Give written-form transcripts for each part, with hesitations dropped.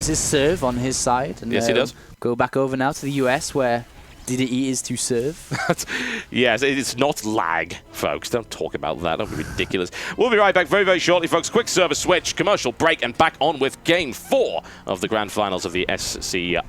his serve on his side. And, yes, he does. Go back over now to the US where DDE is to serve. Yes, it's not lag, folks. Don't talk about that. That would be ridiculous. We'll be right back very, very shortly, folks. Quick server switch, commercial break, and back on with Game 4 of the Grand Finals of the SCi3.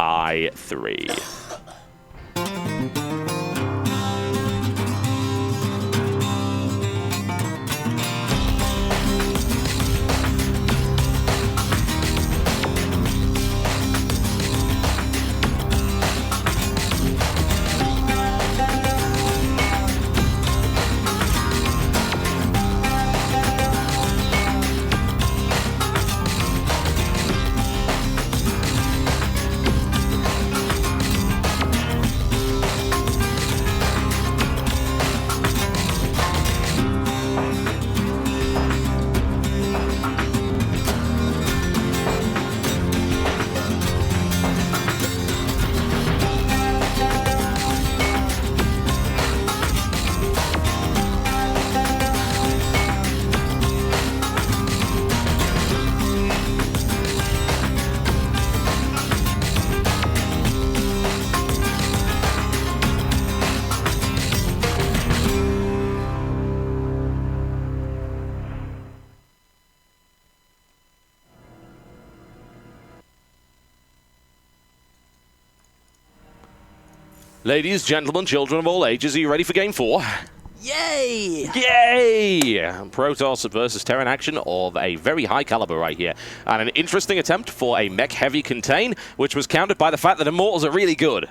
Ladies, gentlemen, children of all ages, are you ready for Game 4? Yay! Yay! Protoss versus Terran action of a very high caliber right here. And an interesting attempt for a mech-heavy contain, which was countered by the fact that Immortals are really good.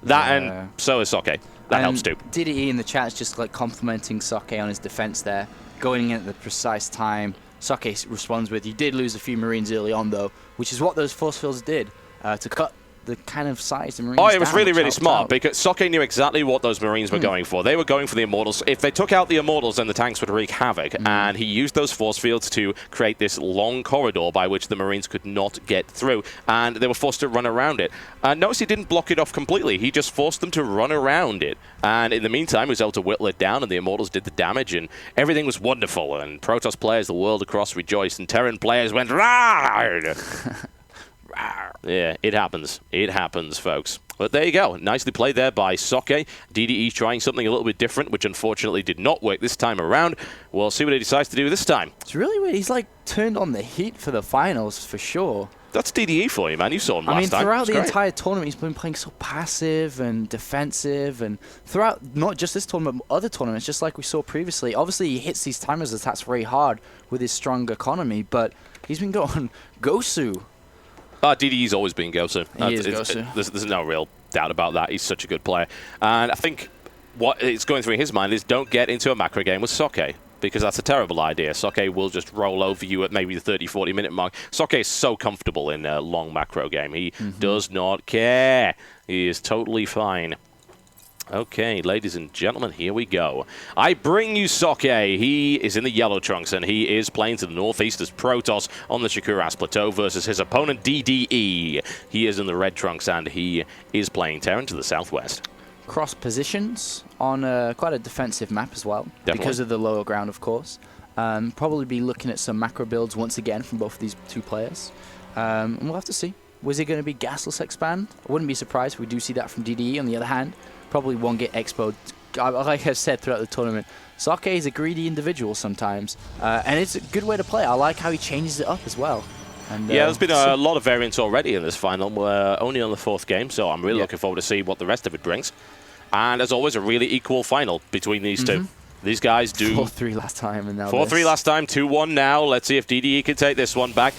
That and so is Soke. That helps too. DDE in the chat is just like complimenting Soke on his defense there, going in at the precise time. Soke responds with, "You did lose a few Marines early on though," which is what those force fields did to cut the kind of size the Marines Oh, it was down, really, really smart out. because Soke knew exactly what those Marines were going for. They were going for the Immortals. If they took out the Immortals, then the tanks would wreak havoc. And he used those force fields to create this long corridor by which the Marines could not get through. And they were forced to run around it. Notice he didn't block it off completely. He just forced them to run around it. And in the meantime, he was able to whittle it down, and the Immortals did the damage, and everything was wonderful. And Protoss players the world across rejoiced, and Terran players went, "Rawr!" Yeah, it happens. It happens, folks. But there you go. Nicely played there by Soke. DDE trying something a little bit different, which unfortunately did not work this time around. We'll see what he decides to do this time. It's really weird. He's like turned on the heat for the finals for sure. That's DDE for you, man. You saw him last time. I mean, throughout the entire tournament, he's been playing so passive and defensive, and throughout not just this tournament, but other tournaments, just like we saw previously. Obviously, he hits these timers attacks very hard with his strong economy, but he's been going Gosu. DDE's always been Gosu. He is Gosu. There's no real doubt about that. He's such a good player. And I think what is going through his mind is don't get into a macro game with Soke, because that's a terrible idea. Soke will just roll over you at maybe the 30, 40-minute mark. Soke is so comfortable in a long macro game. He does not care. He is totally fine. Okay, ladies and gentlemen, here we go. I bring you Soke. He is in the yellow trunks, and he is playing to the northeast as Protoss on the Shakuras Plateau versus his opponent, DDE. He is in the red trunks, and he is playing Terran to the southwest. Cross positions on quite a defensive map as well, Definitely. because of the lower ground, of course. Probably be looking at some macro builds once again from both of these two players. And we'll have to see. Was it going to be gasless expand? I wouldn't be surprised if we do see that from DDE. On the other hand, probably won't get expoed. Like I've said throughout the tournament, Soke is a greedy individual sometimes, and it's a good way to play. I like how he changes it up as well. And, yeah, there's been a lot of variants already in this final. We're only on the 4th game, so I'm really looking forward to see what the rest of it brings. And as always, a really equal final between these two. These guys do 4-3 last time, and now 4-3 last time, 2-1 now. Let's see if DDE can take this one back.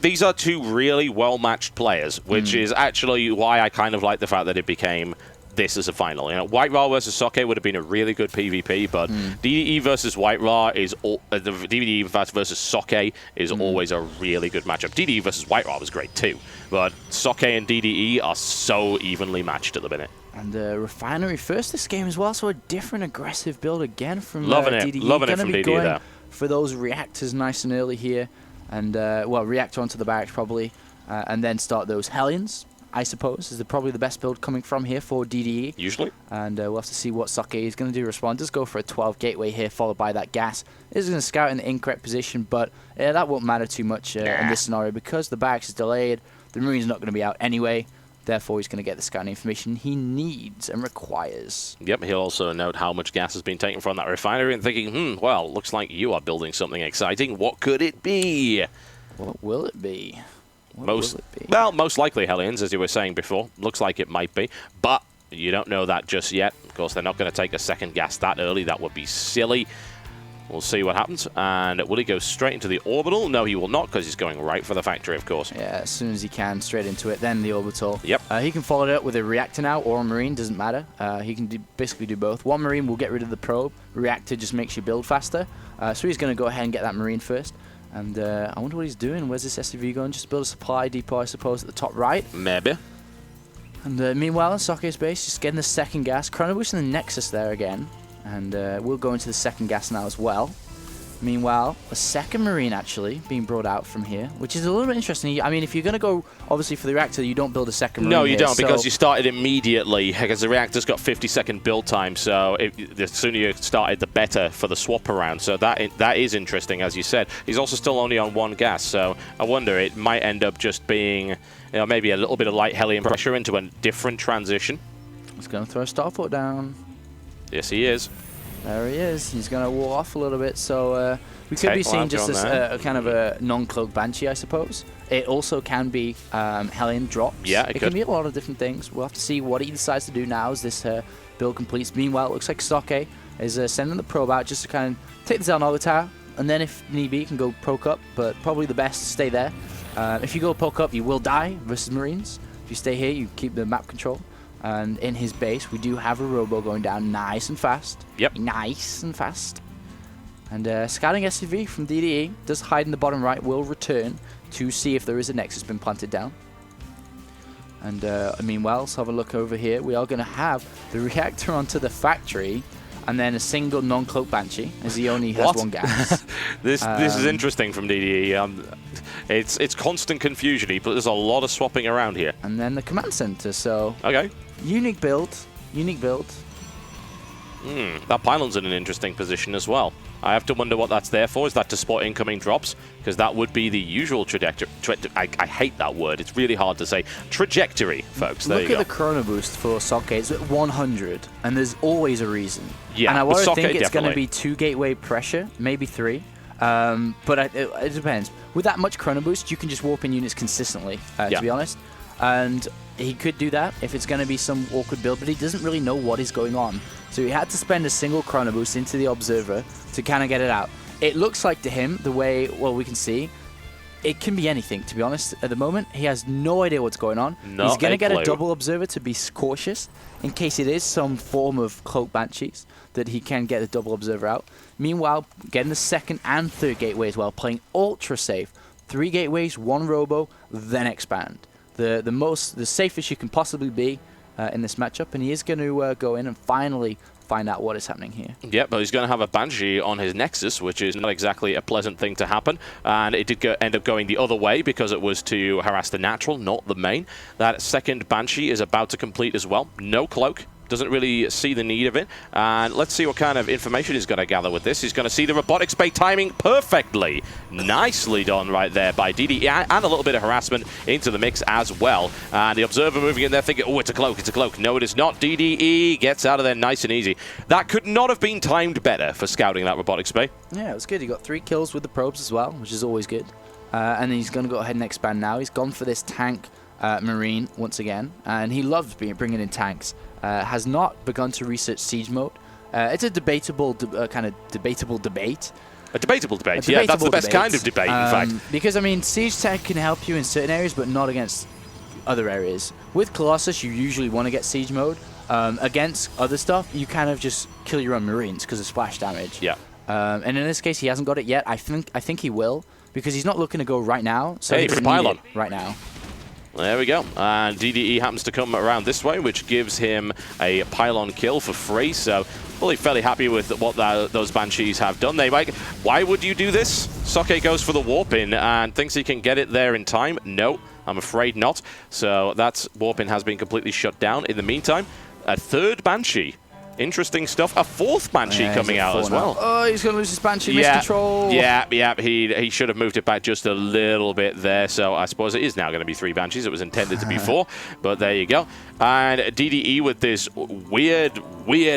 These are two really well-matched players, which is actually why I kind of like the fact that it became this as a final. You know, White Ra versus Soke would have been a really good PvP, but DDE versus White Ra is DDE versus Soke is always a really good matchup. DDE versus White Ra was great too, but Soke and DDE are so evenly matched at the minute. And Refinery first this game as well, so a different aggressive build again from Loving DDE. it from DDE there. For those reactors nice and early here, and well, reactor onto the barracks probably, and then start those Hellions. I suppose, is probably the best build coming from here for DDE. Usually. And we'll have to see what Sake is going to do to respond. Does go for a 12 gateway here, followed by that gas. Is going to scout in the incorrect position, but that won't matter too much in this scenario because the barracks is delayed. The Marine's not going to be out anyway. Therefore, he's going to get the scouting information he needs and requires. Yep, he'll also note how much gas has been taken from that refinery and thinking, well, looks like you are building something exciting. What could it be? What will it be? Well, most likely Hellions, as you were saying before. Looks like it might be, but you don't know that just yet. Of course, they're not going to take a second gas that early. That would be silly. We'll see what happens. And will he go straight into the orbital? No, he will not, because he's going right for the factory, of course. Yeah, as soon as he can, straight into it, then the orbital. Yep. He can follow it up with a reactor now, or a Marine, doesn't matter. He can basically do both. One Marine will get rid of the probe. Reactor just makes you build faster. So he's going to go ahead and get that Marine first. And I wonder what he's doing. Where's this SCV going? Just build a supply depot, I suppose, at the top right. Maybe. And meanwhile, in Sake's base, just getting the second gas. Chrono Boost and the Nexus there again. And we'll go into the second gas now as well. Meanwhile, a second Marine actually being brought out from here, which is a little bit interesting. I mean, if you're going to go, obviously, for the reactor, you don't build a second Marine. No, you here, don't, because you started immediately, because the reactor's got 50-second build time, so the sooner you started, the better for the swap around. So that is interesting, as you said. He's also still only on one gas, so I wonder, it might end up just being, maybe a little bit of light Hellion pressure into a different transition. He's going to throw a starport down. Yes, he is. There he is. He's going to wall off a little bit. So we could be seeing just this kind of a non-cloaked Banshee, I suppose. It also can be Hellion drops. Yeah, it can be a lot of different things. We'll have to see what he decides to do now as this build completes. Meanwhile, it looks like Sake is sending the probe out just to kind of take the Zelnova tower. And then if need be, you can go poke up. But probably the best to stay there. If you go poke up, you will die versus Marines. If you stay here, you keep the map control. And in his base, we do have a robo going down nice and fast. Yep. Nice and fast. And scouting SCV from DDE does hide in the bottom right, will return to see if there is a Nexus been planted down. And meanwhile, let's have a look over here. We are going to have the reactor onto the factory and then a single non-cloak Banshee, as he only has one gas. This is interesting from DDE. It's constant confusion, but there's a lot of swapping around here. And then the command center, so... Okay. Unique build. Unique build. That pylon's in an interesting position as well. I have to wonder what that's there for. Is that to spot incoming drops? Because that would be the usual trajectory. I hate that word. It's really hard to say. Trajectory, folks. There you go. Look at the chrono boost for Sake. It's at 100, and there's always a reason. Yeah, and I would think it's definitely going to be 2 gateway pressure, maybe 3. But it depends. With that much chrono boost, you can just warp in units consistently, to be honest. And he could do that if it's going to be some awkward build, but he doesn't really know what is going on. So he had to spend a single chrono boost into the observer to kind of get it out. It looks like to him, the way, well, we can see, it can be anything, to be honest. At the moment, he has no idea what's going on. He's going to get a double observer to be cautious in case it is some form of cloak Banshees that he can get a double observer out. Meanwhile, getting the second and third gateway as well, playing ultra safe. 3 gateways, 1 robo, then expand. The safest you can possibly be in this matchup, and he is going to go in and finally find out what is happening here. Yep, but he's going to have a Banshee on his Nexus, which is not exactly a pleasant thing to happen, and it did end up going the other way because it was to harass the natural, not the main. That second Banshee is about to complete as well. No cloak. Doesn't really see the need of it. And let's see what kind of information he's going to gather with this. He's going to see the robotics bay timing perfectly. Nicely done right there by DDE, and a little bit of harassment into the mix as well. And the observer moving in there thinking, oh, it's a cloak, it's a cloak. No, it is not. DDE gets out of there nice and easy. That could not have been timed better for scouting that robotics bay. Yeah, it was good. He got 3 kills with the probes as well, which is always good. And he's going to go ahead and expand now. He's gone for this tank Marine once again, and he loves bringing in tanks. Has not begun to research siege mode. It's a debatable debate. A debatable debate, yeah, that's the best kind of debate, in fact. Because, I mean, siege tech can help you in certain areas, but not against other areas. With Colossus, you usually want to get siege mode. Against other stuff, you kind of just kill your own Marines because of splash damage. Yeah. And in this case, he hasn't got it yet. I think he will, because he's not looking to go right now. So hey, he for doesn't pylon need it right now. There we go. And DDE happens to come around this way, which gives him a pylon kill for free. So probably fairly happy with what those Banshees have done. Why would you do this? Soke goes for the warp in and thinks he can get it there in time. No, I'm afraid not. So that warp in has been completely shut down. In the meantime, a third Banshee. Interesting stuff. A fourth Banshee coming out as well. Oh, he's going to lose his Banshee. Miscontrol. Yeah. He should have moved it back just a little bit there. So I suppose it is now going to be 3 Banshees. It was intended to be 4, but there you go. And DDE with this weird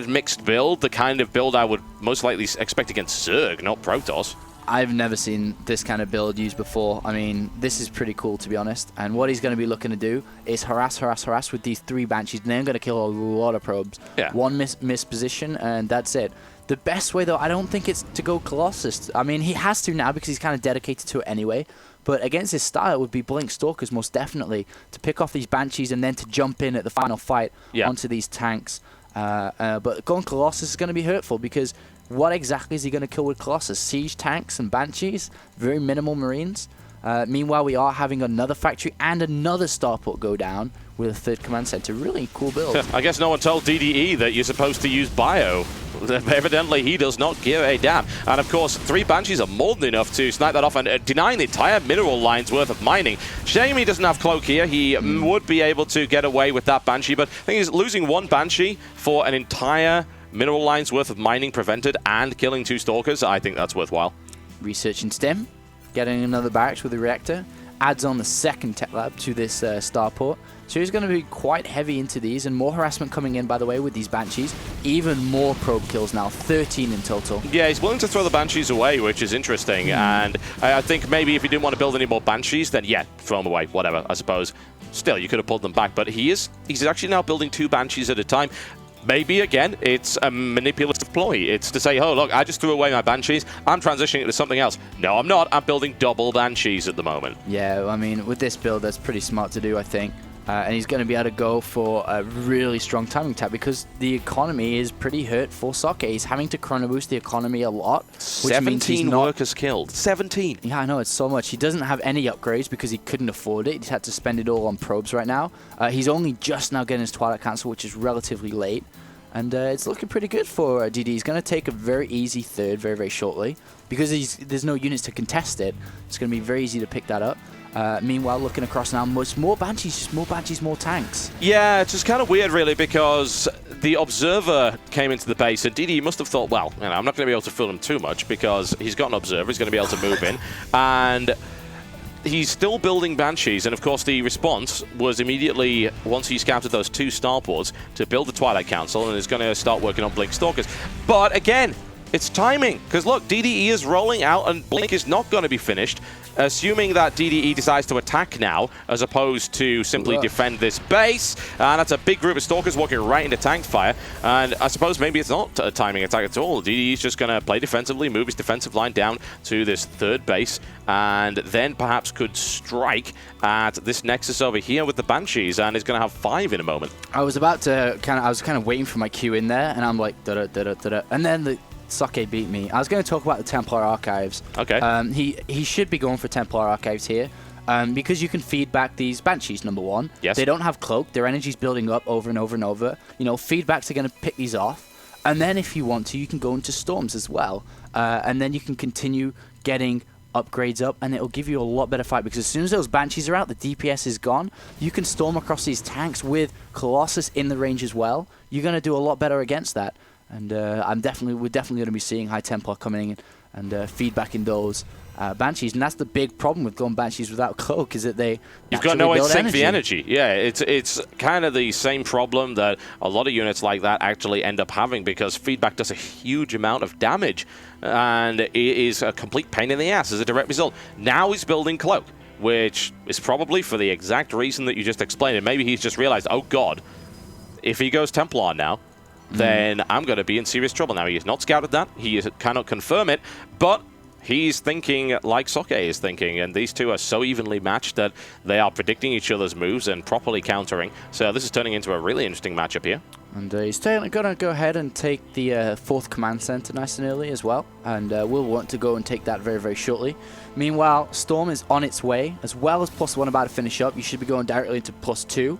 mixed build, the kind of build I would most likely expect against Zerg, not Protoss. I've never seen this kind of build used before. I mean, this is pretty cool, to be honest. And what he's going to be looking to do is harass with these 3 Banshees, and then going to kill a lot of probes. Yeah. One miss position, and that's it. The best way, though, I don't think it's to go Colossus. I mean, he has to now because he's kind of dedicated to it anyway. But against his style, it would be Blink Stalkers, most definitely, to pick off these Banshees and then to jump in at the final fight onto these tanks. But going Colossus is going to be hurtful because what exactly is he going to kill with Colossus? Siege tanks and Banshees? Very minimal Marines. Meanwhile, we are having another factory and another starport go down with a 3rd command center. Really cool build. I guess no one told DDE that you're supposed to use bio. Evidently, he does not give a damn. And of course, 3 Banshees are more than enough to snipe that off and denying the entire mineral line's worth of mining. Shame he doesn't have Cloak here. He would be able to get away with that Banshee, but the thing is, losing 1 Banshee for an entire mineral line's worth of mining prevented and killing 2 Stalkers, I think that's worthwhile. Researching STEM, getting another barracks with a reactor, adds on the 2nd tech lab to this starport. So he's going to be quite heavy into these, and more harassment coming in, by the way, with these Banshees. Even more probe kills now, 13 in total. Yeah, he's willing to throw the Banshees away, which is interesting. And I think maybe if he didn't want to build any more Banshees, then yeah, throw them away, whatever, I suppose. Still, you could have pulled them back, but he's actually now building 2 Banshees at a time. Maybe, again, it's a manipulative ploy. It's to say, oh, look, I just threw away my Banshees. I'm transitioning it to something else. No, I'm not. I'm building double Banshees at the moment. Yeah, I mean, with this build, that's pretty smart to do, I think. And he's going to be able to go for a really strong timing attack because the economy is pretty hurt for Soke. He's having to chrono boost the economy a lot. 17 workers killed. 17. Yeah, I know, it's so much. He doesn't have any upgrades because he couldn't afford it. He's had to spend it all on probes right now. He's only just now getting his Twilight Council, which is relatively late. And it's looking pretty good for DD. He's going to take a very easy 3rd very, very shortly. Because there's no units to contest it, it's going to be very easy to pick that up. Meanwhile, looking across now, much more Banshees, just more Banshees, more tanks. Yeah, it's just kind of weird, really, because the Observer came into the base, and DD must have thought, well, I'm not going to be able to fool him too much because he's got an Observer, he's going to be able to move in. And he's still building Banshees, and of course the response was immediately, once he scouted those 2 starports, to build the Twilight Council, and is going to start working on Blink Stalkers. But again, it's timing, because look, DDE is rolling out, and Blink is not going to be finished. Assuming that DDE decides to attack now, as opposed to simply defend this base. And that's a big group of Stalkers walking right into tank fire. And I suppose maybe it's not a timing attack at all. DDE is just going to play defensively, move his defensive line down to this 3rd base, and then perhaps could strike at this Nexus over here with the Banshees, and is going to have 5 in a moment. I was about to I was kind of waiting for my cue in there, and I'm like, da-da-da-da-da-da. And then the Soke beat me. I was going to talk about the Templar Archives. Okay. He should be going for Templar Archives here because you can feed back these Banshees, number 1. Yes. They don't have Cloak. Their energy's building up over and over and over. Feedbacks are going to pick these off. And then if you want to, you can go into Storms as well. And then you can continue getting upgrades up, and it'll give you a lot better fight because as soon as those Banshees are out, the DPS is gone. You can storm across these tanks with Colossus in the range as well. You're going to do a lot better against that. And we're definitely going to be seeing High Templar coming in and feedbacking those Banshees. And that's the big problem with going Banshees without Cloak, is that you've got no way to sink the energy. Yeah, it's kind of the same problem that a lot of units like that actually end up having, because feedback does a huge amount of damage, and it is a complete pain in the ass as a direct result. Now he's building Cloak, which is probably for the exact reason that you just explained. And maybe he's just realized, oh god, if he goes Templar now, then I'm going to be in serious trouble. Now, he has not scouted that. He cannot confirm it, but he's thinking like Soke is thinking, and these two are so evenly matched that they are predicting each other's moves and properly countering. So this is turning into a really interesting matchup here. And he's going to go ahead and take the 4th command center nice and early as well. And we'll want to go and take that very, very shortly. Meanwhile, Storm is on its way, as well as +1 about to finish up. You should be going directly into +2.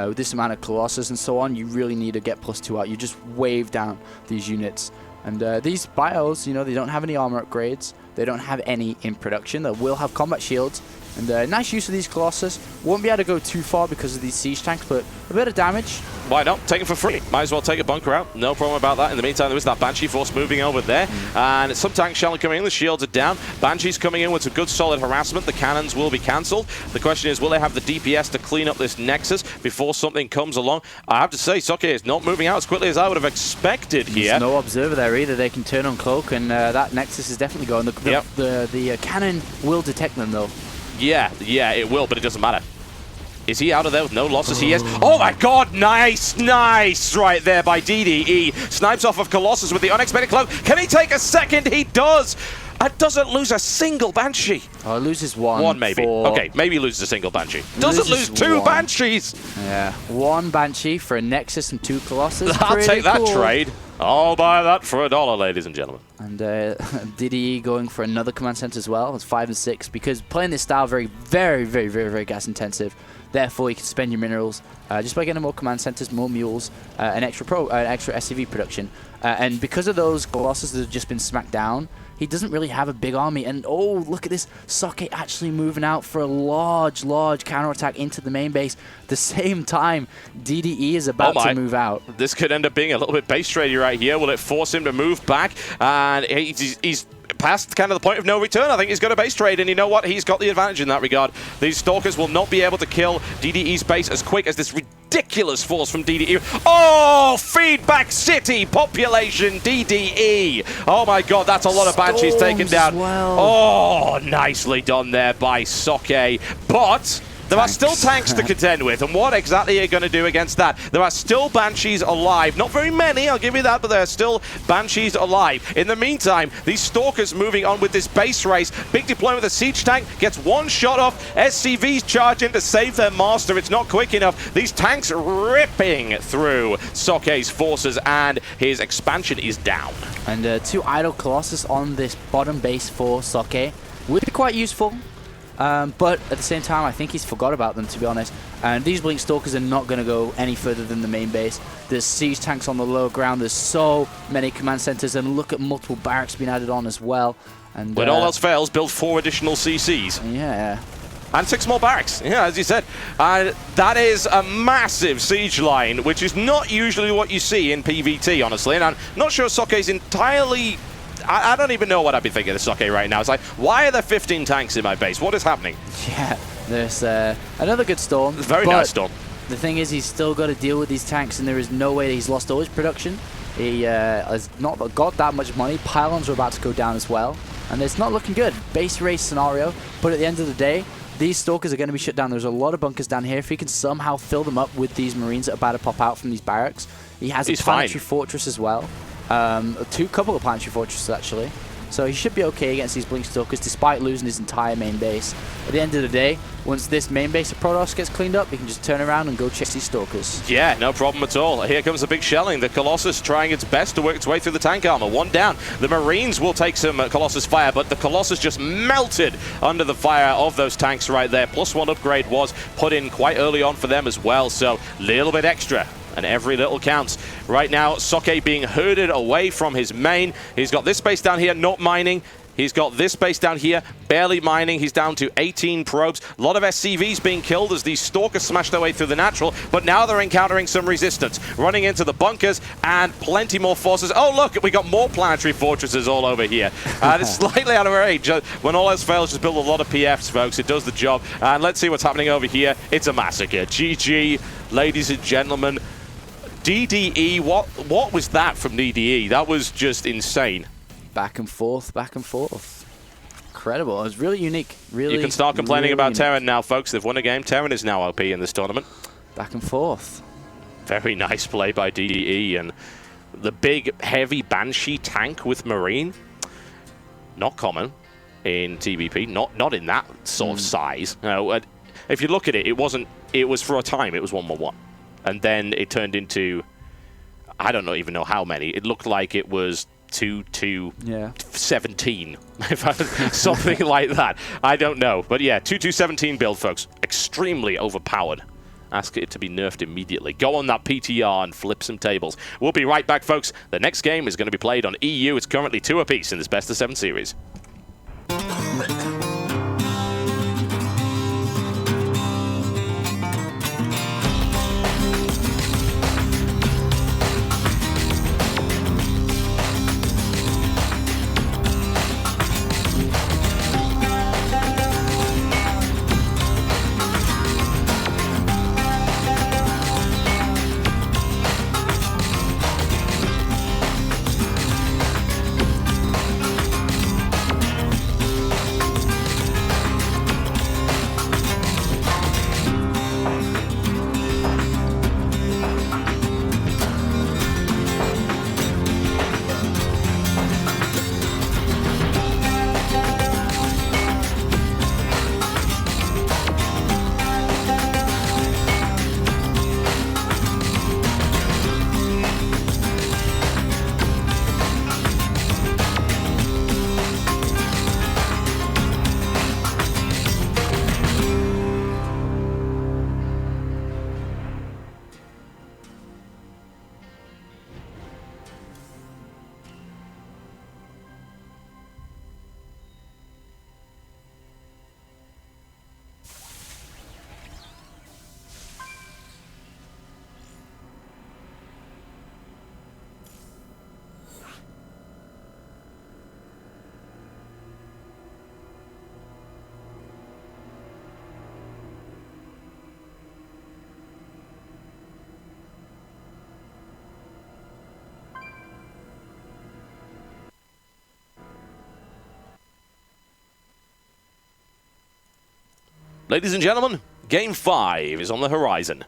With this amount of Colossus and so on, you really need to get +2 out. You just wave down these units. And these bios, you know, they don't have any armor upgrades. They don't have any in production. They will have combat shields. And nice use of these Colossus. Won't be able to go too far because of these siege tanks, but a bit of damage. Why not? Take them for free. Might as well take a bunker out. No problem about that. In the meantime, there is that Banshee force moving over there. And some tank shell coming in. The shields are down. Banshee's coming in with some good solid harassment. The cannons will be cancelled. The question is, will they have the DPS to clean up this Nexus before something comes along? I have to say, SCi3 is not moving out as quickly as I would have expected here. There's no observer there either. They can turn on cloak, and that Nexus is definitely going. The cannon will detect them, though. Yeah, it will, but it doesn't matter. Is he out of there with no losses? He is. Oh my god, nice right there by DDE. Snipes off of Colossus with the unexpected cloak. Can he take a second? He does. And doesn't lose a single Banshee. Oh, loses one. One maybe. Okay, maybe loses a single Banshee. Doesn't lose 2 Banshees. Yeah, 1 Banshee for a Nexus and 2 Colossus. I'll take that trade. I'll buy that for $1, ladies and gentlemen. And DDE going for another command center as well. It's 5 and 6 because playing this style very gas intensive. Therefore, you can spend your minerals just by getting more command centers, more mules, and extra SCV production. And because of those Colossus that have just been smacked down, he doesn't really have a big army. And oh, look at this. SCi3 actually moving out for a large counterattack into the main base. At the same time, DDE is about to move out. This could end up being a little bit base tradey right here. Will it force him to move back? And he's past kind of the point of no return. I think he's got a base trade, and you know what? He's got the advantage in that regard. These Stalkers will not be able to kill DDE's base as quick as this ridiculous force from DDE. Oh, Feedback City population DDE. Oh my god, that's a lot of Banshees taken down. Well. Oh, nicely done there by SCi3. But there are still tanks to contend with, and what exactly are you going to do against that? There are still Banshees alive. Not very many, I'll give you that, but there are still Banshees alive. In the meantime, these Stalkers moving on with this base race. Big deployment with the siege tank, gets 1 shot off. SCVs charge in to save their master. It's not quick enough. These tanks ripping through SCi's forces, and his expansion is down. And 2 idle Colossus on this bottom base for SCi would be quite useful. But at the same time, I think he's forgot about them, to be honest. And these Blink Stalkers are not going to go any further than the main base. There's siege tanks on the lower ground. There's so many command centers, and look at multiple barracks being added on as well. And when all else fails, build 4 additional CCs. Yeah. And 6 more barracks, yeah, as you said. That is a massive siege line, which is not usually what you see in PvT, honestly. And I'm not sure SCi's entirely... I don't even know what I'd be thinking of SCi right now. It's like, why are there 15 tanks in my base? What is happening? Yeah, there's another good Storm. Very nice Storm. The thing is, he's still got to deal with these tanks, and there is no way that he's lost all his production. He has not got that much money. Pylons are about to go down as well, and it's not looking good. Base race scenario, but at the end of the day, these Stalkers are going to be shut down. There's a lot of bunkers down here. If he can somehow fill them up with these Marines that are about to pop out from these barracks. He has a planetary fortress as well. Couple of planetary fortresses, actually. So he should be okay against these Blink Stalkers, despite losing his entire main base. At the end of the day, once this main base of Protoss gets cleaned up, he can just turn around and go chase these Stalkers. Yeah, no problem at all. Here comes the big shelling. The Colossus trying its best to work its way through the tank armor. 1 down. The Marines will take some Colossus fire, but the Colossus just melted under the fire of those tanks right there. +1 upgrade was put in quite early on for them as well, so a little bit extra. And every little counts. Right now, SCi being herded away from his main. He's got this base down here, not mining. He's got this base down here, barely mining. He's down to 18 probes. A lot of SCVs being killed as these Stalkers smash their way through the natural, but now they're encountering some resistance. Running into the bunkers and plenty more forces. Oh, look, we got more planetary fortresses all over here. It's slightly out of range. When all else fails, just build a lot of PFs, folks. It does the job. And let's see what's happening over here. It's a massacre. GG, ladies and gentlemen. DDE, what was that from DDE? That was just insane. Back and forth. Incredible. It was really unique. Really. You can start complaining about Terran now, folks. They've won a game. Terran is now OP in this tournament. Back and forth. Very nice play by DDE, and the big, heavy Banshee tank with Marine. Not common in TBP. Not in that sort of size. No, if you look at it, it was for a time. It was 1-1-1. And then it turned into I don't even know how many. It looked like it was 2-2-17, something like that. I don't know. But yeah, 2-2-17 build, folks. Extremely overpowered. Ask it to be nerfed immediately. Go on that PTR and flip some tables. We'll be right back, folks. The next game is going to be played on EU. It's currently 2 apiece in this best of 7 series. Ladies and gentlemen, Game 5 is on the horizon.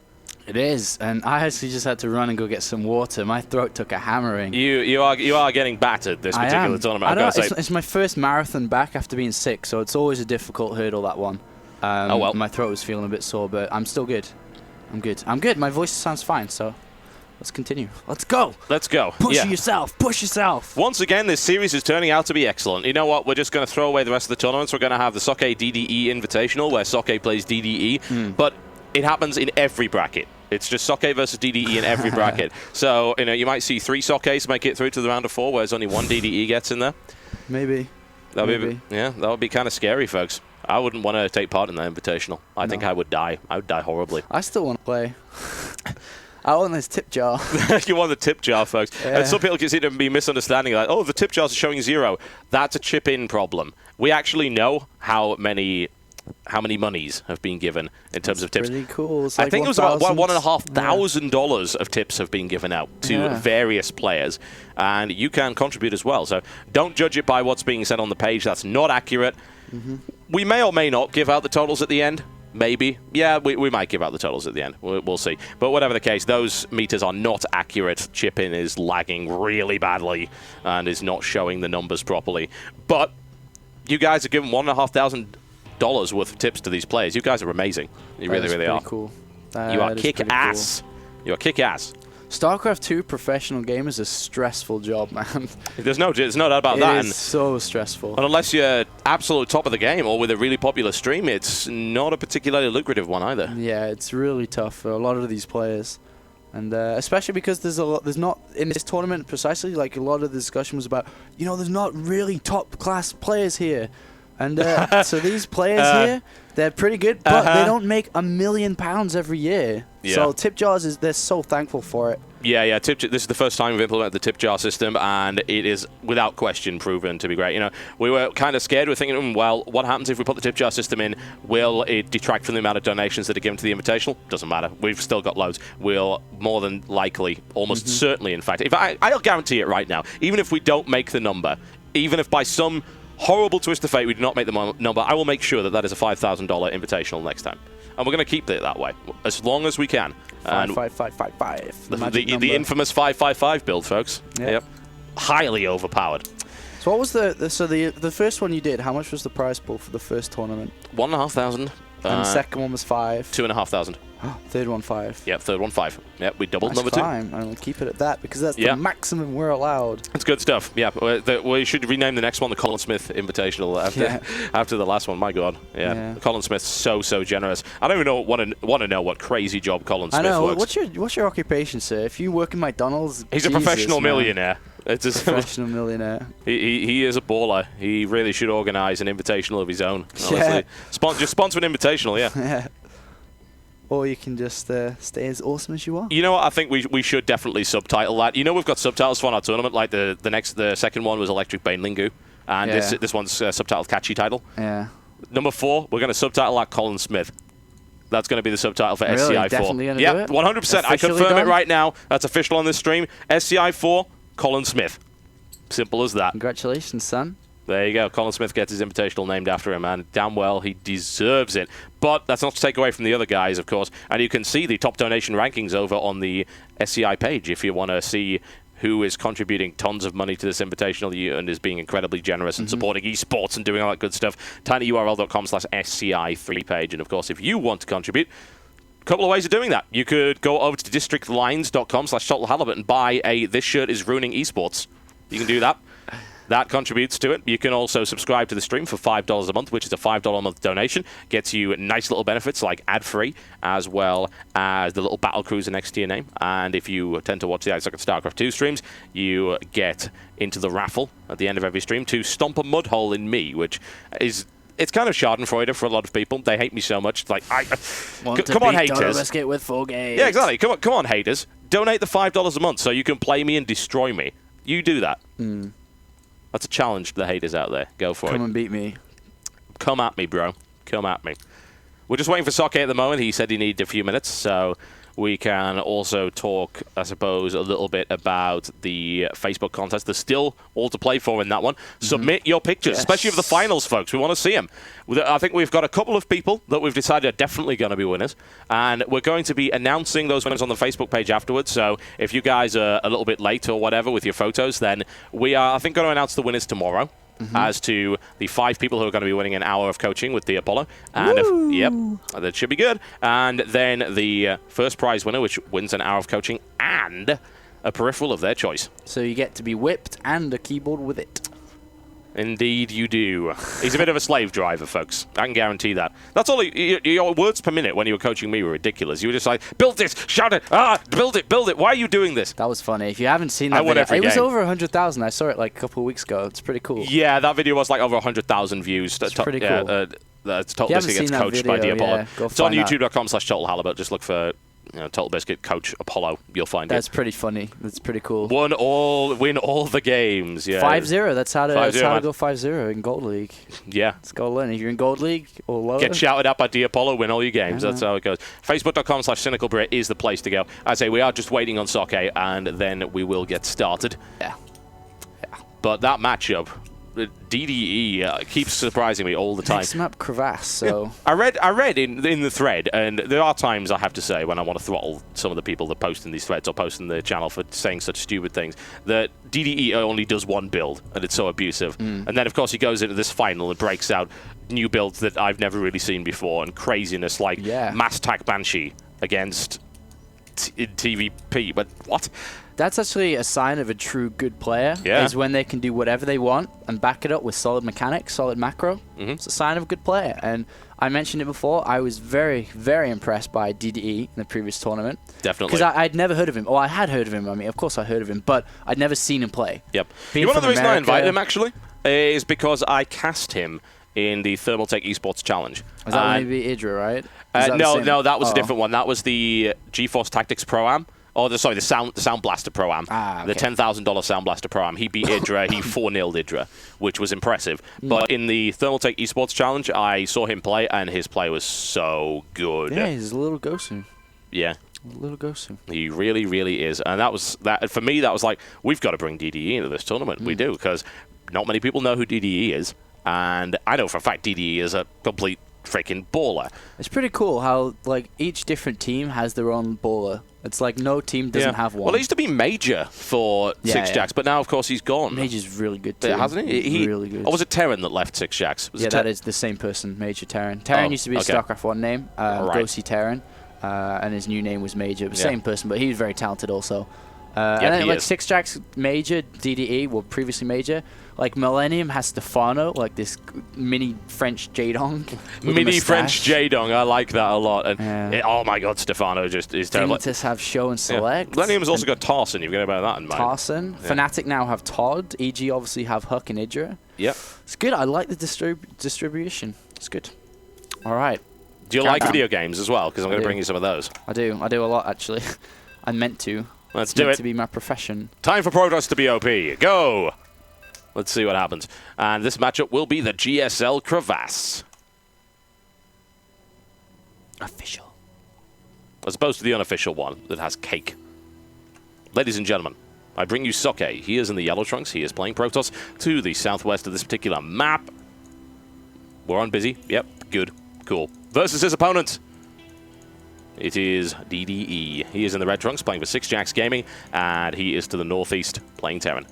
It is, and I actually just had to run and go get some water. My throat took a hammering. You are getting battered this particular tournament. It's my first marathon back after being sick, so it's always a difficult hurdle, that one. Oh well. My throat was feeling a bit sore, but I'm still good. I'm good. My voice sounds fine, so let's continue. Let's go. Let's go. Push yourself. Push yourself. Once again, this series is turning out to be excellent. You know what? We're just going to throw away the rest of the tournaments. We're going to have the SCi3 DDE Invitational, where SCi3 plays DDE, but it happens in every bracket. It's just SCi3 versus DDE in every bracket. So, you might see 3 SCi's make it through to the round of 4, whereas only 1 DDE gets in there. Maybe. That would be kind of scary, folks. I wouldn't want to take part in that Invitational. I think I would die. I would die horribly. I still want to play. I want this tip jar. You want the tip jar, folks. Yeah. And some people can seem to be misunderstanding, like, oh, the tip jars are showing 0. That's a chip-in problem. We actually know how many monies have been given in terms of tips. Pretty cool. I think it was about $1,500 of tips have been given out to various players, and you can contribute as well. So don't judge it by what's being said on the page. That's not accurate. We may or may not give out the totals at the end. Maybe. Yeah, we might give out the totals at the end. We'll see. But whatever the case, those meters are not accurate. Chip-in is lagging really badly and is not showing the numbers properly. But you guys are giving $1,500 worth of tips to these players. You guys are amazing. You really are. Cool. You are kick-ass. You are kick-ass. StarCraft 2 professional game is a stressful job, man. There's no doubt about that. It is so stressful. And unless you're absolute top of the game or with a really popular stream, it's not a particularly lucrative one either. Yeah, it's really tough for a lot of these players. And especially because there's not, in this tournament precisely, like a lot of the discussion was about, there's not really top class players here. And so these players here, they're pretty good, but they don't make £1 million every year. Yeah. So tip jars, they're so thankful for it. Yeah. This is the first time we've implemented the tip jar system, and it is without question proven to be great. We were kind of scared. We're thinking, well, what happens if we put the tip jar system in? Will it detract from the amount of donations that are given to the Invitational? Doesn't matter. We've still got loads. We'll more than likely, almost certainly, in fact, I'll guarantee it right now, even if we don't make the number, even if by some horrible twist of fate we do not make the number, I will make sure that is a $5,000 Invitational next time. And we're going to keep it that way, as long as we can. 55555. The infamous 555 build, folks. Yep. Highly overpowered. So what was the first one you did? How much was the prize pool for the first tournament? $1,500. And the second one was 5. $2,500. Third 1-5. Yep, third 1-5. Yep, we doubled Nice number climb. 2. And we'll keep it at that because that's the maximum we're allowed. It's good stuff. Yeah, we should rename the next one the Colin Smith Invitational after the last one. My God. Yeah. Colin Smith's so generous. I don't even want to know what crazy job Colin Smith works. What's your occupation, sir? If you work in McDonald's, he's a professional millionaire. It's a professional millionaire. He is a baller. He really should organise an invitational of his own. Honestly, just sponsor an invitational. Yeah. Or you can just stay as awesome as you are. You know what? I think we should definitely subtitle that. You know, we've got subtitles for our tournament. Like the second one was Electric Bane Lingu, and this one's subtitled Catchy Title. Yeah. Number 4, we're going to subtitle that Colin Smith. That's going to be the subtitle for really? SCi4. Definitely going to do it? 100%. I confirm it right now. That's official on this stream. SCi4, Colin Smith. Simple as that. Congratulations, son. There you go. Colin Smith gets his invitational named after him, and damn well he deserves it. But that's not to take away from the other guys, of course. And you can see the top donation rankings over on the SCi page if you want to see who is contributing tons of money to this invitational and is being incredibly generous and supporting esports and doing all that good stuff. tinyurl.com/SCi3 page. And, of course, if you want to contribute, a couple of ways of doing that. You could go over to districtlines.com/totalhalibut and buy a This Shirt is Ruining Esports. You can do that. That contributes to it. You can also subscribe to the stream for $5 a month, which is a $5 a month donation. Gets you nice little benefits like ad-free, as well as the little battle cruiser next to your name. And if you tend to watch the Isaac and StarCraft 2 streams, you get into the raffle at the end of every stream to stomp a mud hole in me, which is... It's kind of schadenfreude for a lot of people. They hate me so much. It's like, come on, haters. Totalbiscuit with full games. Yeah, exactly. Come on, haters. Donate the $5 a month so you can play me and destroy me. You do that. That's a challenge to the haters out there. Go for it. Come and beat me. Come at me, bro. Come at me. We're just waiting for Sock at the moment. He said he needed a few minutes, so we can also talk, I suppose, a little bit about the Facebook contest. There's still all to play for in that one. Submit your pictures, especially of the finals, folks. We want to see them. I think we've got a couple of people that we've decided are definitely going to be winners, and we're going to be announcing those winners on the Facebook page afterwards. So if you guys are a little bit late or whatever with your photos, then we are, I think, going to announce the winners tomorrow. As to the 5 people who are going to be winning an hour of coaching with the Apollo. And yep, that should be good. And then the first prize winner, which wins an hour of coaching and a peripheral of their choice. So you get to be whipped and a keyboard with it. Indeed you do. He's a bit of a slave driver, folks. I can guarantee that. That's all. Your words per minute when you were coaching me were ridiculous. You were just like, build this, shout it, build it. Why are you doing this? That was funny. If you haven't seen that video, it was over 100,000. I saw it like a couple of weeks ago. It's pretty cool. Yeah, that video was like over 100,000 views. It's pretty cool. Totalbiscuit gets coached by the Apollo. It's on youtube.com/totalhalibut. Just look for Totalbiscuit coach Apollo. You'll find it. That's pretty funny. That's pretty cool. Win all the games. Yeah. 5-0. That's how to go 5-0 in Gold League. Yeah. Let's go in. If you're in Gold League or lower, get shouted at by the Apollo. Win all your games. That's how it goes. Facebook.com/CynicalBrit is the place to go. I say we are just waiting on Sock, and then we will get started. Yeah. But that matchup. DDE keeps surprising me all the time. Next map, Crevasse. So I read in the thread, and there are times I have to say when I want to throttle some of the people that post in these threads or post in the channel for saying such stupid things, that DDE only does one build, and it's so abusive. And then, of course, he goes into this final and breaks out new builds that I've never really seen before, and craziness like Mass Tac Banshee against TVP. But what? That's actually a sign of a true good player, is when they can do whatever they want and back it up with solid mechanics, solid macro. It's a sign of a good player. And I mentioned it before, I was very, very impressed by DDE in the previous tournament. Definitely. Because I'd never heard of him. Or I had heard of him. I mean, of course I heard of him, but I'd never seen him play. Yep. One of the reasons I invited him, actually, is because I cast him in the Thermaltake Esports Challenge. Is that maybe Idra, right? No, that was a different one. That was the GeForce Tactics Pro-Am. Oh, the Sound Blaster Pro-Am. Okay. The $10,000 Sound Blaster Pro-Am. He beat Idra. He 4-0'd Idra, which was impressive. But in the Thermaltake Esports Challenge, I saw him play, and his play was so good. Yeah, he's a little Gosu. Yeah. A little Gosu. He really, really is. And that for me, that was like, we've got to bring DDE into this tournament. We do, because not many people know who DDE is. And I know for a fact DDE is a complete freaking baller. It's pretty cool how like each different team has their own baller. It's like no team doesn't have one. Well, he used to be Major for Six Jacks, but now, of course, he's gone. Major's really good, too. Hasn't he? Really good. Or was it Terran that left Six Jacks? That is the same person, Major Terran. Terran used to be a StarCraft 1 name, Go See Terran. and his new name was Major. Yeah. Same person, but he was very talented also. Yeah, And then he like is. Six Jacks Major, DDE, well previously Major. Like Millennium has Stefano, like this mini French Jadong. Mini French Jadong, I like that a lot. And oh my God, Stefano just is terrible. Dignitas have Show and Select. Yeah. Millennium's also got Tarson, you've got to bear that in mind. Tarson. Yeah. Fnatic now have Todd. EG obviously have Huck and Idra. Yep. It's good. I like the distribution. It's good. All right. Do you like video games as well? Because I'm going to do. bring you some of those. I do a lot actually. I meant to. Let's It's do meant it. to be my profession. Time for Protoss to be OP. Go! Let's see what happens. And this matchup will be the GSL Crevasse, Official. as opposed to the unofficial one that has cake. Ladies and gentlemen, I bring you Soke. He is in the yellow trunks. He is playing Protoss to the southwest of this particular map. We're on busy. Yep, good, cool. Versus his opponent. It is DDE. He is in the red trunks playing for Six Jacks Gaming, and he is to the northeast playing Terran.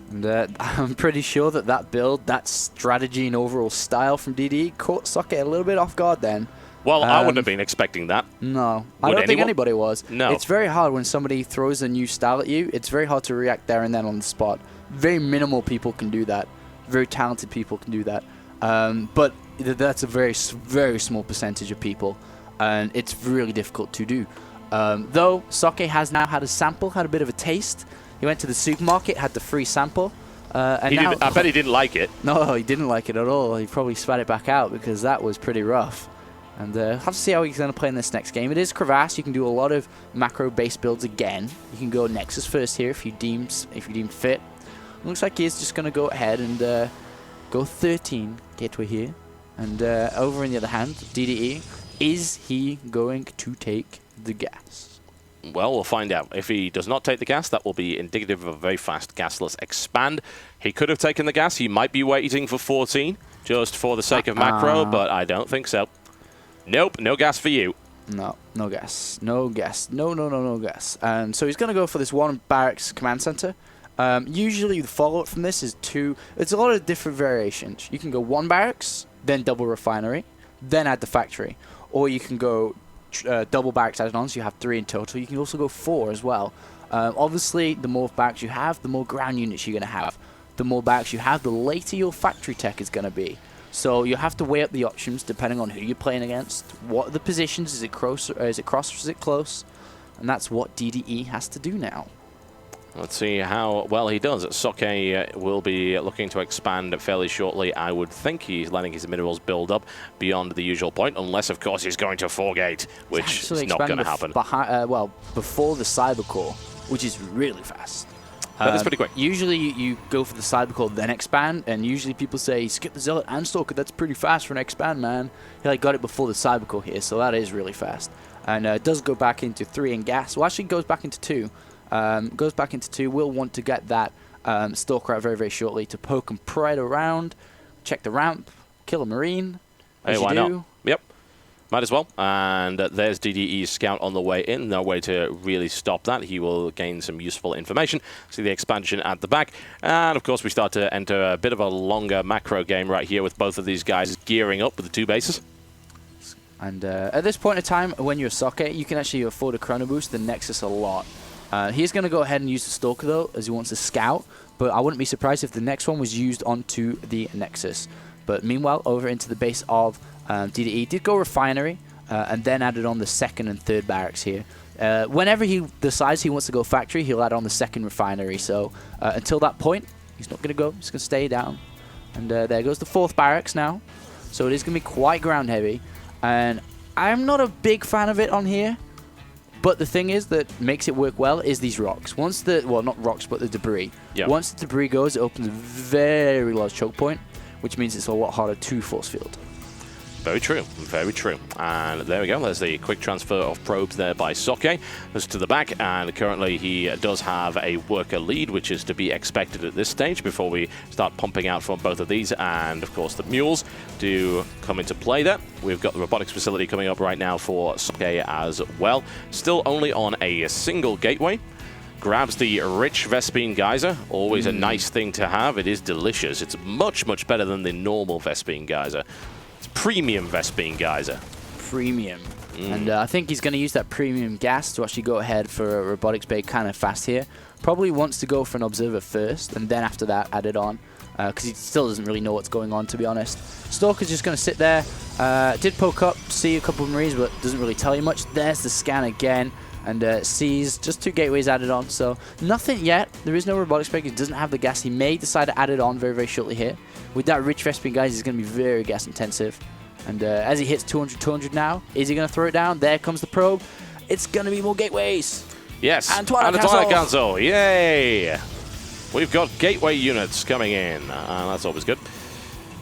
And I'm pretty sure that build, that strategy and overall style from DDE caught Socket a little bit off guard then. Well, I wouldn't have been expecting that. No, I Would don't think anyone? anybody was. No. It's very hard when somebody throws a new style at you. It's very hard to react there and then on the spot. Very minimal people can do that. Very talented people can do that. But that's a very small percentage of people, and it's really difficult to do. Though Soke has now had a sample, had a bit of a taste. He went to the supermarket, had the free sample. And now, I bet he didn't like it. No, he didn't like it at all. He probably spat it back out because that was pretty rough. And have to see how he's going to play in this next game. It is Crevasse. You can do a lot of macro-based builds again. You can go Nexus first here if you deem fit. Looks like he's just going to go ahead and go 13 gateway here. And over on the other hand, DDE, is he going to take the gas? Well, we'll find out. If he does not take the gas, that will be indicative of a very fast gasless expand. He could have taken the gas. He might be waiting for 14 just for the sake of macro, but I don't think so. Nope, no gas for you. No gas. No gas. And so he's going to go for this one barracks command center. Usually the follow-up from this is two. It's a lot of different variations. You can go one barracks, then double refinery, then add the factory. Or you can go double barracks added on, so you have 3 in total. You can also go 4 as well. Obviously, the more barracks you have, the more ground units you're going to have. The more barracks you have, the later your factory tech is going to be. So you have to weigh up the options depending on who you're playing against. What are the positions? Is it cross or is it close? And that's what DDE has to do now. Let's see how well he does. Soke will be looking to expand fairly shortly. I would think he's letting his minerals build up beyond the usual point, unless, of course, he's going to 4-gate, which is not going to happen. Before the cyber core, which is really fast. That is pretty quick. Usually you go for the cyber core, then expand, and usually people say, skip the Zealot and Stalker, that's pretty fast for an expand, man. He got it before the cyber core here, so that is really fast. And it does go back into 3 in gas. Well, actually, it goes back into 2. Goes back into 2. We'll want to get that StarCraft very, very shortly to poke and pride around, check the ramp, kill a Marine. Hey, why not? Yep. Might as well. And there's DDE's scout on the way in. No way to really stop that. He will gain some useful information. See the expansion at the back. And, of course, we start to enter a bit of a longer macro game right here with both of these guys gearing up with the 2 bases. And at this point in time, when you're a Socket, you can actually afford a chrono boost the Nexus a lot. He's going to go ahead and use the Stalker, though, as he wants to scout. But I wouldn't be surprised if the next one was used onto the Nexus. But meanwhile, over into the base of DDE, did go Refinery, and then added on the 2nd and 3rd barracks here. Whenever he decides he wants to go Factory, he'll add on the 2nd Refinery. So until that point, he's not going to go. He's going to stay down. And there goes the 4th barracks now. So it is going to be quite ground heavy. And I'm not a big fan of it on here. But the thing is that makes it work well is these rocks. Once the, well, not rocks, but the debris. Yep. Once the debris goes, it opens a very large choke point, which means it's a lot harder to force field. Very true, very true. And there we go, there's the quick transfer of probes there by Soke. As to the back, and currently he does have a worker lead, which is to be expected at this stage before we start pumping out from both of these. And of course the mules do come into play there. We've got the robotics facility coming up right now for Soke as well. Still only on a single gateway. Grabs the rich Vespene Geyser, always a nice thing to have. It is delicious. It's much better than the normal Vespene Geyser. Premium Vespene Geyser. Premium. And I think he's going to use that premium gas to actually go ahead for a robotics bay kind of fast here. Probably wants to go for an observer first, and then after that add it on. Because he still doesn't really know what's going on, to be honest. Stalker's just going to sit there. Did poke up, see a couple of Marines, but doesn't really tell you much. There's the scan again, and sees just 2 gateways added on. So nothing yet. There is no robotics break. He doesn't have the gas. He may decide to add it on very, very shortly here. With that rich Vespian, guys, he's going to be very gas intensive. And as he hits 200, 200 now, is he going to throw it down? There comes the probe. It's going to be more gateways. Yes, and Twilight Council. Yay! We've got gateway units coming in. That's always good.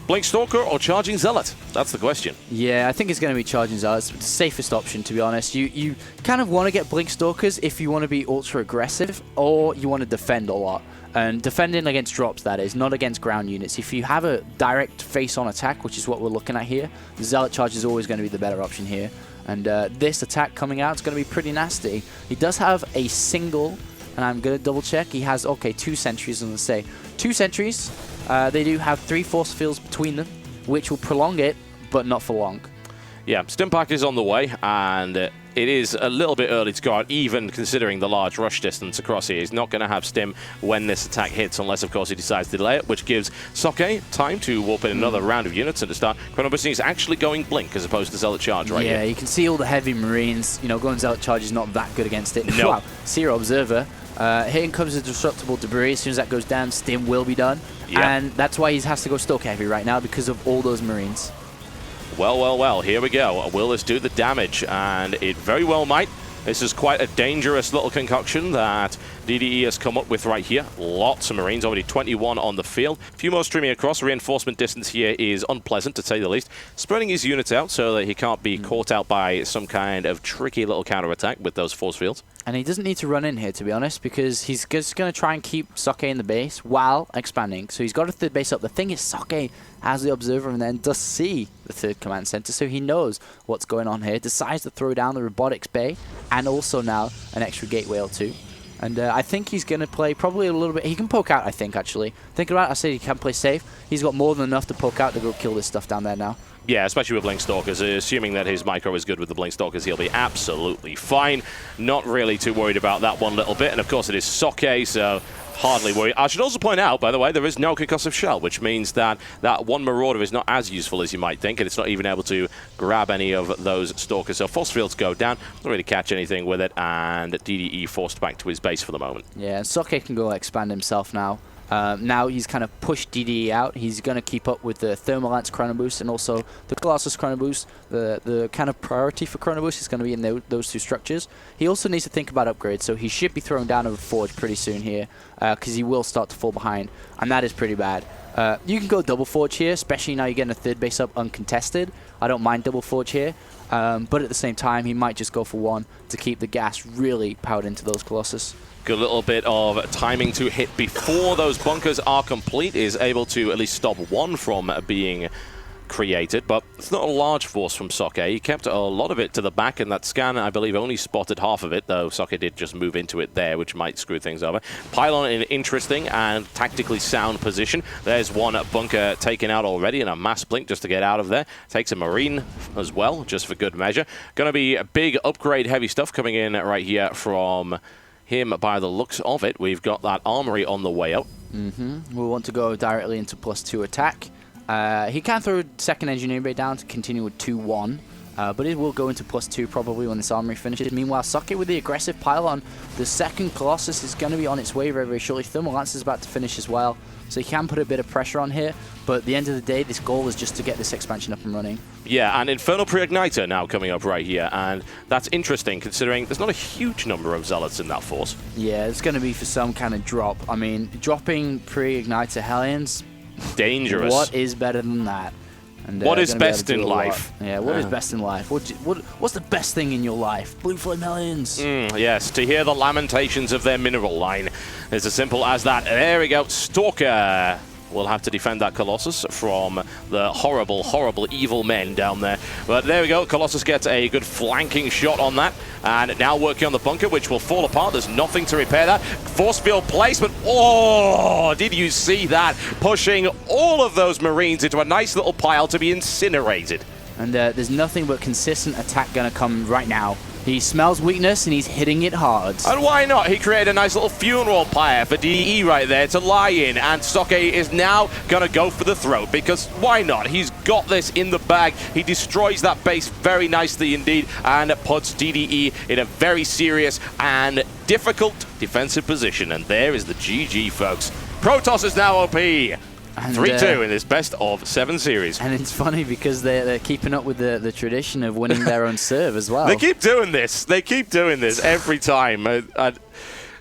Blink Stalker or Charging Zealot? That's the question. Yeah, I think it's going to be Charging Zealot. It's the safest option, to be honest. You kind of want to get Blink Stalkers if you want to be ultra aggressive or you want to defend a lot. And defending against drops, that is, not against ground units. If you have a direct face-on attack, which is what we're looking at here, the Zealot Charge is always going to be the better option here. And this attack coming out is going to be pretty nasty. He does have a single... And I'm going to double check. He has, okay, 2 sentries, I'm going to say. 2 sentries. They do have 3 force fields between them, which will prolong it, but not for long. Yeah, Stimpack is on the way, and it is a little bit early to go out, even considering the large rush distance across here. He's not going to have Stim when this attack hits, unless, of course, he decides to delay it, which gives Soke time to warp in another round of units and to start. Chronobussing is actually going Blink as opposed to Zealot Charge right here. Yeah, you can see all the heavy Marines. You know, going Zealot Charge is not that good against it. No. Wow, Zero Observer. Here comes the Disruptible Debris. As soon as that goes down, Stim will be done. Yep. And that's why he has to go Stoke Heavy right now, because of all those Marines. Well, well, well, here we go. Will this do the damage? And it very well might. This is quite a dangerous little concoction that DDE has come up with right here. Lots of Marines, already 21 on the field. A few more streaming across. Reinforcement distance here is unpleasant, to say the least. Spreading his units out so that he can't be caught out by some kind of tricky little counterattack with those force fields. And he doesn't need to run in here, to be honest, because he's just going to try and keep Soke in the base while expanding. So he's got a 3rd base up. The thing is, Soke has the Observer and then does see the 3rd command center, so he knows what's going on here. Decides to throw down the robotics bay and also now an extra gateway or 2. And I think he's going to play probably a little bit. He can poke out, I think, actually. Thinking about it, I said he can play safe. He's got more than enough to poke out to go kill this stuff down there now. Yeah, especially with Blink Stalkers. Assuming that his micro is good with the Blink Stalkers, he'll be absolutely fine. Not really too worried about that one little bit. And of course, it is Soke, so hardly worried. I should also point out, by the way, there is no concussive shell, which means that that one Marauder is not as useful as you might think, and it's not even able to grab any of those Stalkers. So force fields go down, doesn't really catch anything with it, and DDE forced back to his base for the moment. Yeah, and Soke can go expand himself now. Now he's kind of pushed DDE out. He's going to keep up with the Thermalance Chronoboost and also the Colossus Chronoboost. The kind of priority for Chronoboost is going to be in those 2 structures. He also needs to think about upgrades, so he should be throwing down a Forge pretty soon here because he will start to fall behind, and that is pretty bad. You can go double Forge here, especially now you're getting a 3rd base up uncontested. I don't mind double Forge here, but at the same time, he might just go for 1 to keep the gas really powered into those Colossus. Good little bit of timing to hit before those bunkers are complete, is able to at least stop 1 from being created, but it's not a large force from Soke. He kept a lot of it to the back, and that scan, I believe, only spotted half of it, though Soke did just move into it there, which might screw things over. Pylon in an interesting and tactically sound position. There's one bunker taken out already, and a mass blink just to get out of there. Takes a Marine as well, just for good measure. Going to be a big upgrade heavy stuff coming in right here from him by the looks of it. We've got that armory on the way up. We want to go directly into +2 attack. He can throw 2nd engineering bay down to continue with 2-1, but it will go into +2 probably when this armory finishes. Meanwhile, Soke with the aggressive pylon. The 2nd Colossus is going to be on its way very, very shortly. Thermal Lance is about to finish as well, so he can put a bit of pressure on here, but at the end of the day, this goal is just to get this expansion up and running. Yeah, and Infernal Pre-Igniter now coming up right here, and that's interesting considering there's not a huge number of Zealots in that force. Yeah, it's going to be for some kind of drop. I mean, dropping Pre-Igniter Hellions, dangerous. What is better than that? And, what is best in life? Yeah, what is best in life? What's the best thing in your life? Blue Flame Hellions. Yes, to hear the lamentations of their mineral line. It's as simple as that. There we go. Stalker will have to defend that Colossus from the horrible, horrible, evil men down there. But there we go. Colossus gets a good flanking shot on that. And now working on the bunker, which will fall apart. There's nothing to repair that. Force field placement. Oh, did you see that? Pushing all of those Marines into a nice little pile to be incinerated. And there's nothing but consistent attack going to come right now. He smells weakness, and he's hitting it hard. And why not? He created a nice little funeral pyre for DDE right there to lie in, and SCi3 is now going to go for the throat, because why not? He's got this in the bag. He destroys that base very nicely indeed, and puts DDE in a very serious and difficult defensive position. And there is the GG, folks. Protoss is now OP. 3-2 in this best of 7 series. And it's funny because they're keeping up with the tradition of winning their own serve as well. They keep doing this. They keep doing this every time.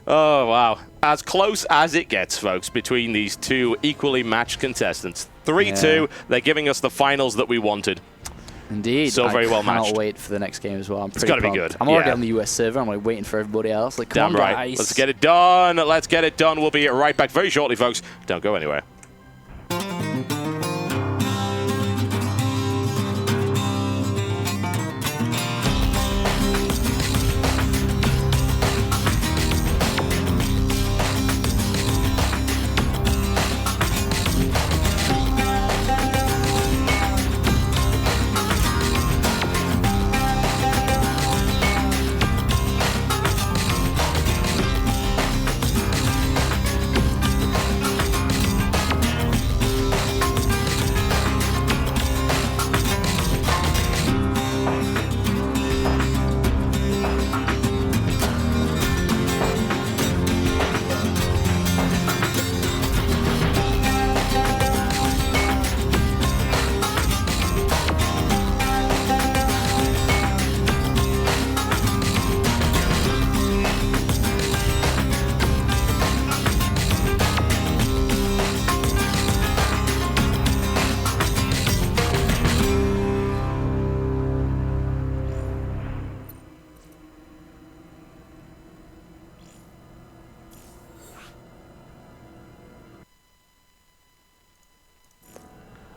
Oh, wow. As close as it gets, folks, between these two equally matched contestants. 3-2. Yeah. They're giving us the finals that we wanted. Indeed. So very well matched. I can't wait for the next game as well. It's got to be good. I'm already on the US server. I'm like waiting for everybody else. Like, come on, right. guys. Let's get it done. Let's get it done. We'll be right back very shortly, folks. Don't go anywhere.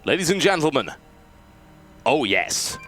Ladies and gentlemen, oh yes,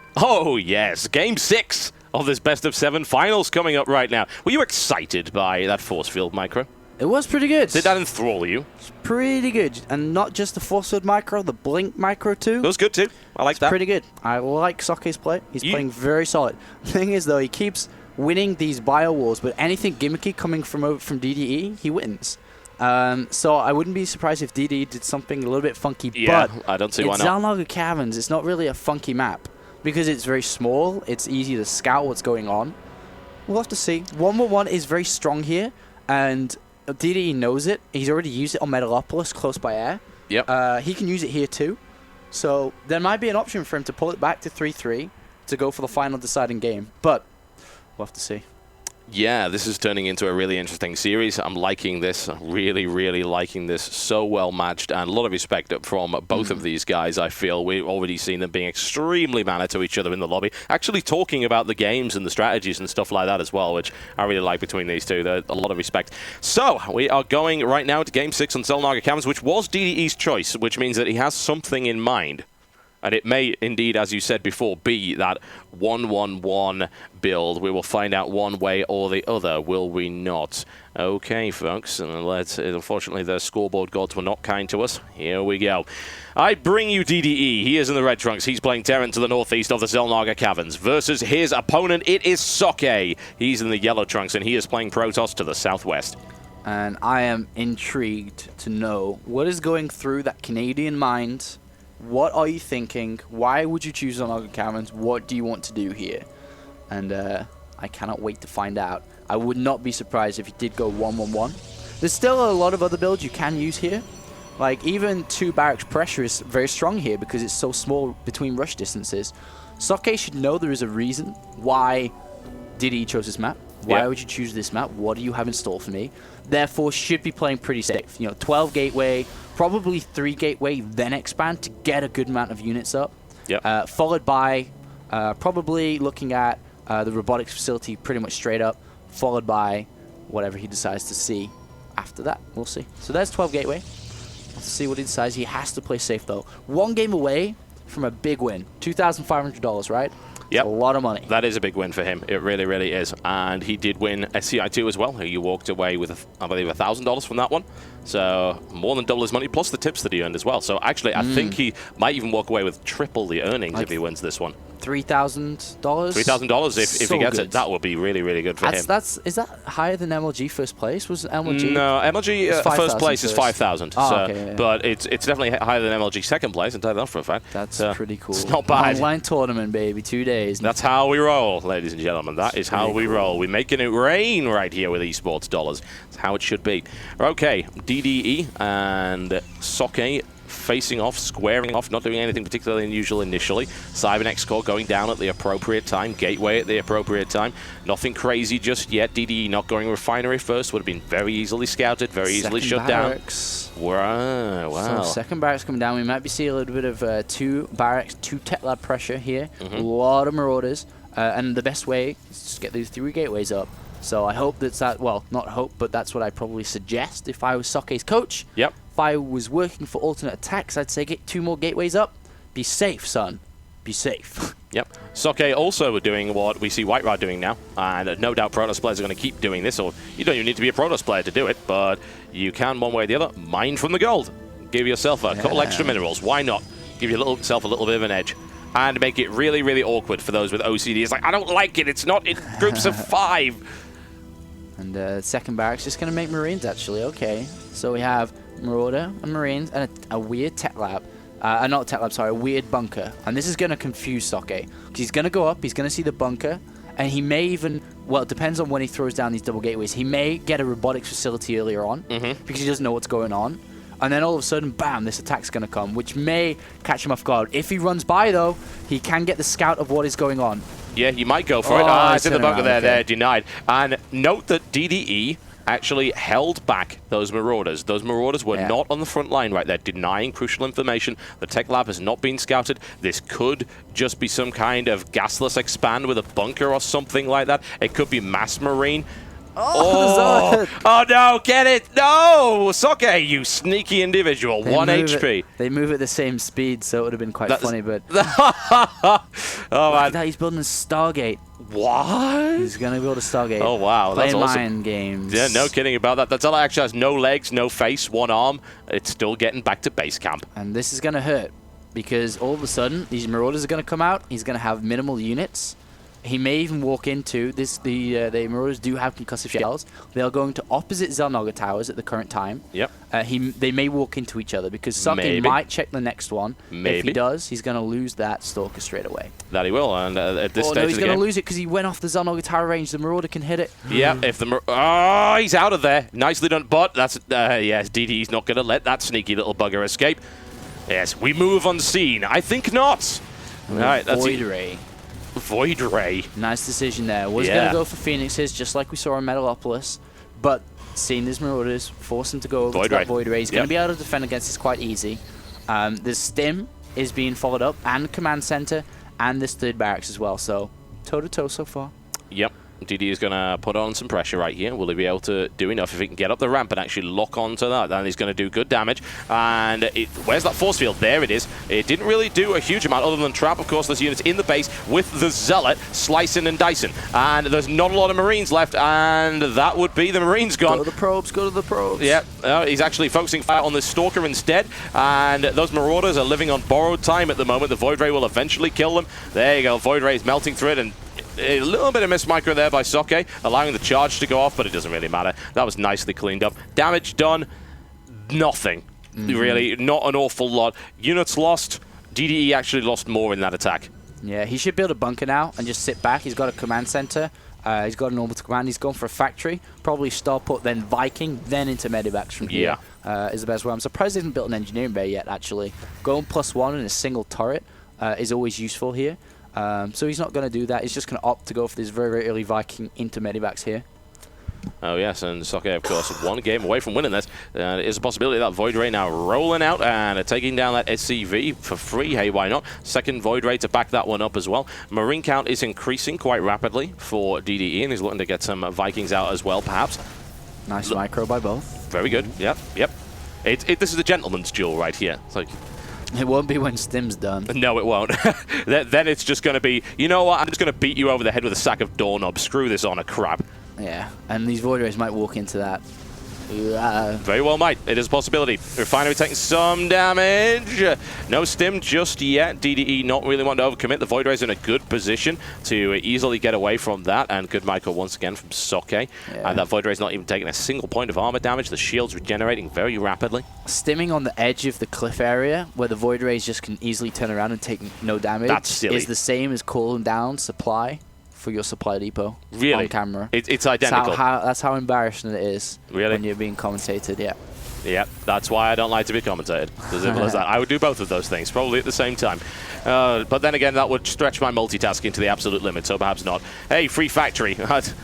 Game 6 of this best of 7 finals coming up right now. Were you excited by that force field micro? It was pretty good. Did that enthrall you? It's pretty good. And not just the force field micro, the blink micro too. It was good too. I like that. Pretty good. I like SCi's play. He's playing very solid. The thing is though, he keeps winning these bio wars, but anything gimmicky coming from DDE, he wins. So I wouldn't be surprised if DD did something a little bit funky, but I don't see why not. Xel'Naga Caverns, it's not really a funky map because it's very small. It's easy to scout what's going on. We'll have to see. 1-1 is very strong here, and DD knows it. He's already used it on Metalopolis close by air. Yep. He can use it here too. So there might be an option for him to pull it back to 3-3 to go for the final deciding game, but we'll have to see. Yeah, this is turning into a really interesting series. I'm liking this, really, really liking this. So well matched, and a lot of respect from both of these guys, I feel. We've already seen them being extremely manner to each other in the lobby, actually talking about the games and the strategies and stuff like that as well, which I really like between these two. There's a lot of respect. So, we are going right now to Game 6 on Xel'Naga Caverns, which was DDE's choice, which means that he has something in mind. And it may indeed, as you said before, be that 1-1-1 build. We will find out one way or the other, will we not? Okay, folks, and unfortunately the scoreboard gods were not kind to us. Here we go. I bring you DDE. He is in the red trunks. He's playing Terran to the northeast of the Xel'Naga Caverns. Versus his opponent, it is SCi3. He's in the yellow trunks, and he is playing Protoss to the southwest. And I am intrigued to know what is going through that Canadian mind. What are you thinking? Why would you choose Xel'Naga Caverns? What do you want to do here? And I cannot wait to find out. I would not be surprised if he did go 1-1-1. There's still a lot of other builds you can use here. Like, even 2 barracks pressure is very strong here because it's so small between rush distances. SCi3 should know there is a reason why DD chose this map. Why would you choose this map? What do you have in store for me? Therefore, should be playing pretty safe. 12 gateway, probably 3 gateway, then expand to get a good amount of units up. Yep. Followed by probably looking at the robotics facility pretty much straight up, followed by whatever he decides to see after that. We'll see. So there's 12 gateway. Let's see what he decides. He has to play safe, though. 1 game away from a big win. $2,500, right? Yep. A lot of money. That is a big win for him. It really, really is. And he did win SCi2 as well. He walked away with, I believe, $1,000 from that one. So more than double his money, plus the tips that he earned as well. So actually, I think he might even walk away with triple the earnings if he wins this one. $3,000. $3,000 if he gets it. That would be really, really good for him. Is that higher than MLG first place? Was MLG? No, MLG first place is 5,000. Oh, so, okay, yeah. But it's definitely higher than MLG second place, and tell you that for a fact. That's pretty cool. It's not bad. Online tournament, baby. 2 days. That's how we roll, ladies and gentlemen. That is how we roll. We're making it rain right here with esports dollars. That's how it should be. Okay, DDE and Soke facing off, squaring off, not doing anything particularly unusual initially. Cybernex score going down at the appropriate time. Gateway at the appropriate time. Nothing crazy just yet. DDE not going refinery first. Would have been very easily scouted, very easily shut down. Wow. So second barracks coming down. We might be seeing a little bit of 2 barracks, 2 tech lab pressure here. A lot of marauders. And the best way is just get these 3 gateways up. So I hope that, well, not hope, but that's what I'd probably suggest if I was Soke's coach. Yep. If I was working for alternate attacks, I'd say get 2 more gateways up. Be safe, son. Be safe. Yep. Soke also doing what we see White Rod doing now, and no doubt Protoss players are going to keep doing this, or you don't even need to be a Protoss player to do it, but you can one way or the other mine from the gold. Give yourself a couple extra minerals. Why not? Give yourself a little bit of an edge. And make it really, really awkward for those with OCD. It's like, I don't like it. It's not in groups of 5. And second barracks just going to make Marines, actually. Okay. So we have Marauder and Marines and a weird tech lab. Not tech lab, sorry, a weird bunker. And this is going to confuse Soke. Because he's going to go up, he's going to see the bunker, and he may even, well, it depends on when he throws down these double gateways. He may get a robotics facility earlier on because he doesn't know what's going on. And then all of a sudden, bam, this attack's going to come, which may catch him off guard. If he runs by, though, he can get the scout of what is going on. Yeah, he might go for it. It's in the bunker there. They're denied. And note that DDE actually held back those Marauders. Those Marauders were not on the front line right there, denying crucial information. The tech lab has not been scouted. This could just be some kind of gasless expand with a bunker or something like that. It could be mass marine. Oh no, get it! No! Soke, you sneaky individual. 1 HP. They move at the same speed, so it would have been quite funny, but... Oh, man. He's building a Stargate. What? He's going to build a Stargate. Oh, wow. That's Playing awesome. mind games. Yeah, no kidding about that. That Zella actually has no legs, no face, 1 arm. It's still getting back to base camp. And this is going to hurt, because all of a sudden, these Marauders are going to come out. He's going to have minimal units. He may even walk into this. The Marauders do have concussive shells. They are going to opposite Zelnaga towers at the current time. Yep. They may walk into each other because Soke might check the next one. If he does, he's going to lose that Stalker straight away. That he will. And at this stage no, he's of the going game, to lose it because he went off the Zelnaga tower range. The Marauder can hit it. Yeah. If the he's out of there. Nicely done. But that's yes. DD's not going to let that sneaky little bugger escape. Yes. We move unseen. I think not. All right. That's Void Ray. Void Ray. Nice decision there. Was going to go for Phoenixes, just like we saw in Metalopolis, but seeing these Marauders, force him to go over to that Void Ray. He's going to be able to defend against this quite easy. The Stim is being followed up, and Command Center, and this third barracks as well. So, toe-to-toe so far. Yep. DD is going to put on some pressure right here. Will he be able to do enough? If he can get up the ramp and actually lock onto that, then he's going to do good damage. And where's that force field? There it is. It didn't really do a huge amount other than trap, of course, those units in the base with the Zealot slicing and dicing. And there's not a lot of Marines left, and that would be the Marines gone. Go to the probes, go to the probes. Yep. He's actually focusing fire on the Stalker instead, and those Marauders are living on borrowed time at the moment. The Void Ray will eventually kill them. There you go. Void Ray is melting through it, and a little bit of miss micro there by Soke, allowing the charge to go off, but it doesn't really matter. That was nicely cleaned up. Damage done, nothing. Really, not an awful lot. Units lost. DDE actually lost more in that attack. Yeah, he should build a bunker now and just sit back. He's got a command center. He's got an orbital command. He's gone for a factory. Probably Starport, then Viking, then into Medivacs from here. Is the best way. I'm surprised he hasn't built an engineering bay yet, actually. Going +1 in a single turret is always useful here. So he's not going to do that. He's just going to opt to go for this very, very early Viking into Medivacs here. Oh, yes, and Soke, of course, 1 game away from winning this. There is a possibility that Void Ray now rolling out and taking down that SCV for free. Hey, why not? Second Void Ray to back that one up as well. Marine count is increasing quite rapidly for DDE, and he's looking to get some Vikings out as well, perhaps. Nice micro by both. Very good. Yep. This is a gentleman's duel right here. It's like... It won't be when Stim's done. No, it won't. Then it's just going to be, you know what, I'm just going to beat you over the head with a sack of doorknobs. Screw this honor crap. Yeah, and these Void Rays might walk into that. Very well might. It is a possibility. Refinery taking some damage. No stim just yet. DDE not really wanting to overcommit. The Void Ray's in a good position to easily get away from that. And good micro once again from Soke. And that Void Ray's not even taking a single point of armor damage. The shield's regenerating very rapidly. Stimming on the edge of the cliff area where the Void Rays just can easily turn around and take no damage. That's silly. Is the same as cooling down supply for your supply depot. Really? On camera. It's identical. That's how embarrassing it is. Really? When you're being commentated, yeah. Yeah, that's why I don't like to be commentated. As simple as that. I would do both of those things, probably at the same time. But then again, that would stretch my multitasking to the absolute limit, so perhaps not. Hey, Free Factory.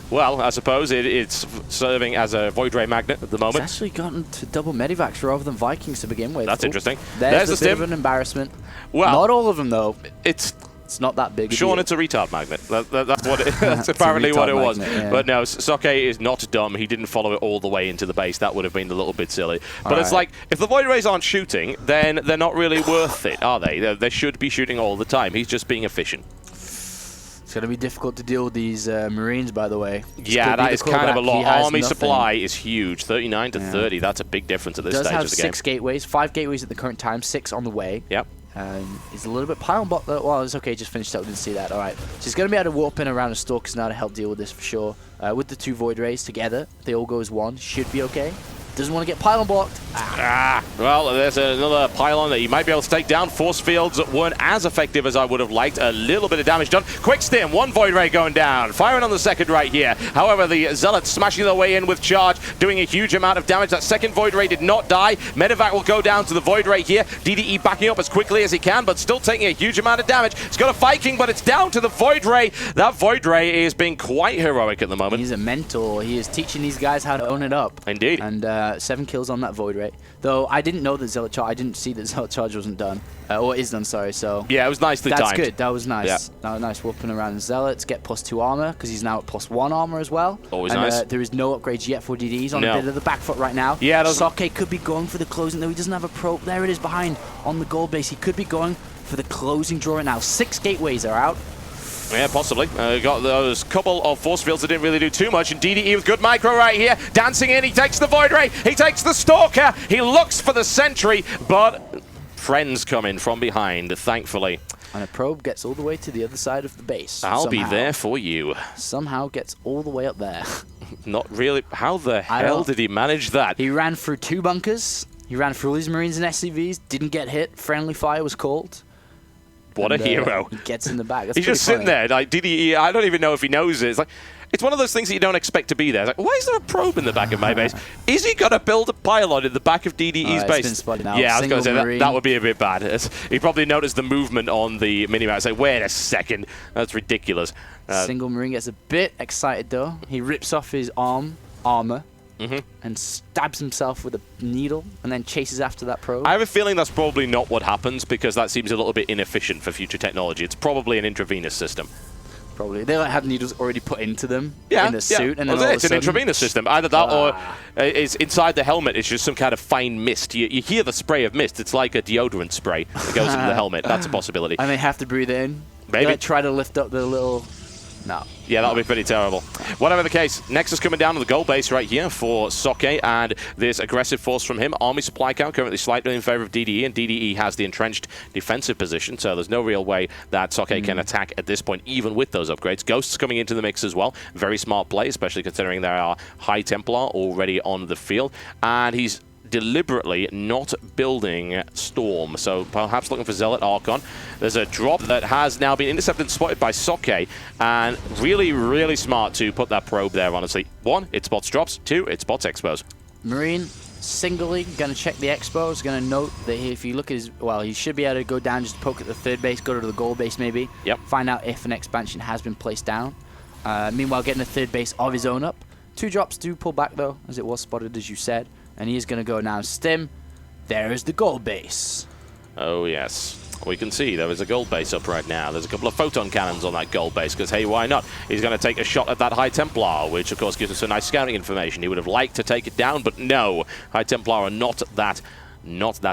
Well, I suppose it's serving as a Void Ray magnet at the moment. It's actually gotten to double Medivacs rather than Vikings to begin with. That's interesting. There's the a bit of an embarrassment. Well, not all of them, though. It's not that big. Sean, it's a retard magnet. That's what that's apparently what it was. Magnet, yeah. But no, Soke is not dumb. He didn't follow it all the way into the base. That would have been a little bit silly. But it's like, if the Void Rays aren't shooting, then they're not really worth it, are they? They should be shooting all the time. He's just being efficient. It's going to be difficult to deal with these Marines, by the way. Yeah, that is kind of a lot. Army supply is huge. 39 to 30. That's a big difference at this stage of the game. Does have 6 gateways. 5 gateways at the current time. 6 on the way. Yep. He's a little bit pile bot. Well, it's okay. Just finished up. Didn't see that. All right. So he's going to be able to warp in around the Stalkers now to help deal with this for sure. With the 2 Void Rays together, they all go as one. Should be okay. Doesn't want to get pylon blocked. Well, there's another pylon that you might be able to take down. Force fields weren't as effective as I would have liked. A little bit of damage done. Quick stim, 1 Void Ray going down. Firing on the second right here. However, the Zealots smashing their way in with charge, doing a huge amount of damage. That second Void Ray did not die. Medevac will go down to the Void Ray here. DDE backing up as quickly as he can, but still taking a huge amount of damage. It's got a Viking, but it's down to the Void Ray. That Void Ray is being quite heroic at the moment. He's a mentor. He is teaching these guys how to own it up. Indeed. And 7 kills on that Void Ray. Though I didn't know that Zealot Charge. I didn't see that Zealot Charge wasn't done. Or is done, sorry. So yeah, it was nicely timed. That's good. That was nice. Yeah. That was nice whooping around Zealots. Get +2 armor because he's now at +1 armor as well. Always and, nice. There is no upgrades yet for DD. He's on a bit of the back foot right now. Yeah, Soke could be going for the closing, though he doesn't have a probe. There it is behind on the gold base. He could be going for the closing draw right now. 6 gateways are out. Yeah, possibly. Got those couple of force fields that didn't really do too much. And DDE with good micro right here. Dancing in. He takes the Void Ray. He takes the Stalker. He looks for the Sentry. But friends come in from behind, thankfully. And a probe gets all the way to the other side of the base. I'll be there for you. Somehow gets all the way up there. Not really. How the hell did he manage that? He ran through 2 bunkers. He ran through all his Marines and SCVs. Didn't get hit. Friendly fire was called. What a hero. He gets in the back. That's He's just sitting funny. there, like, DDE, I don't even know if he knows it. It's like, it's one of those things that you don't expect to be there. It's like, why is there a probe in the back of my base? Is he going to build a pylon in the back of DDE's base? It's been spotted now. Yeah, I was going to say, Marine. that would be a bit bad. He probably noticed the movement on the minimap. It's like, wait a second. That's ridiculous. Single Marine gets a bit excited, though. He rips off his armor. And stabs himself with a needle and then chases after that probe. I have a feeling that's probably not what happens because that seems a little bit inefficient for future technology. It's probably an intravenous system. Probably. They have needles already put into them in the suit. And then it's an intravenous system. Either that or it's inside the helmet. It's just some kind of fine mist. You hear the spray of mist. It's like a deodorant spray that goes into the helmet. That's a possibility. And they have to breathe in. Maybe. They try to lift up the little... No. Yeah, that'll be pretty terrible. Whatever the case, Nexus coming down to the gold base right here for Soke, and this aggressive force from him. Army supply count currently slightly in favor of DDE, and DDE has the entrenched defensive position, so there's no real way that Soke can attack at this point, even with those upgrades. Ghosts coming into the mix as well. Very smart play, especially considering there are High Templar already on the field, and he's deliberately not building Storm, so perhaps looking for Zealot Archon. There's a drop that has now been intercepted and spotted by Soke, and really, really smart to put that probe there, honestly. 1, it spots drops. 2, it spots expos. Marine singly going to check the expos, going to note that if you look at his, well, he should be able to go down, just poke at the 3rd base, go to the gold base maybe. Yep. Find out if an expansion has been placed down. Meanwhile, getting a 3rd base of his own up. 2 drops do pull back though, as it was spotted, as you said. And he is going to go now stim. There is the gold base. Oh, yes. We can see there is a gold base up right now. There's a couple of photon cannons on that gold base, because, hey, why not? He's going to take a shot at that High Templar, which, of course, gives us some nice scouting information. He would have liked to take it down, but no. High Templar are not that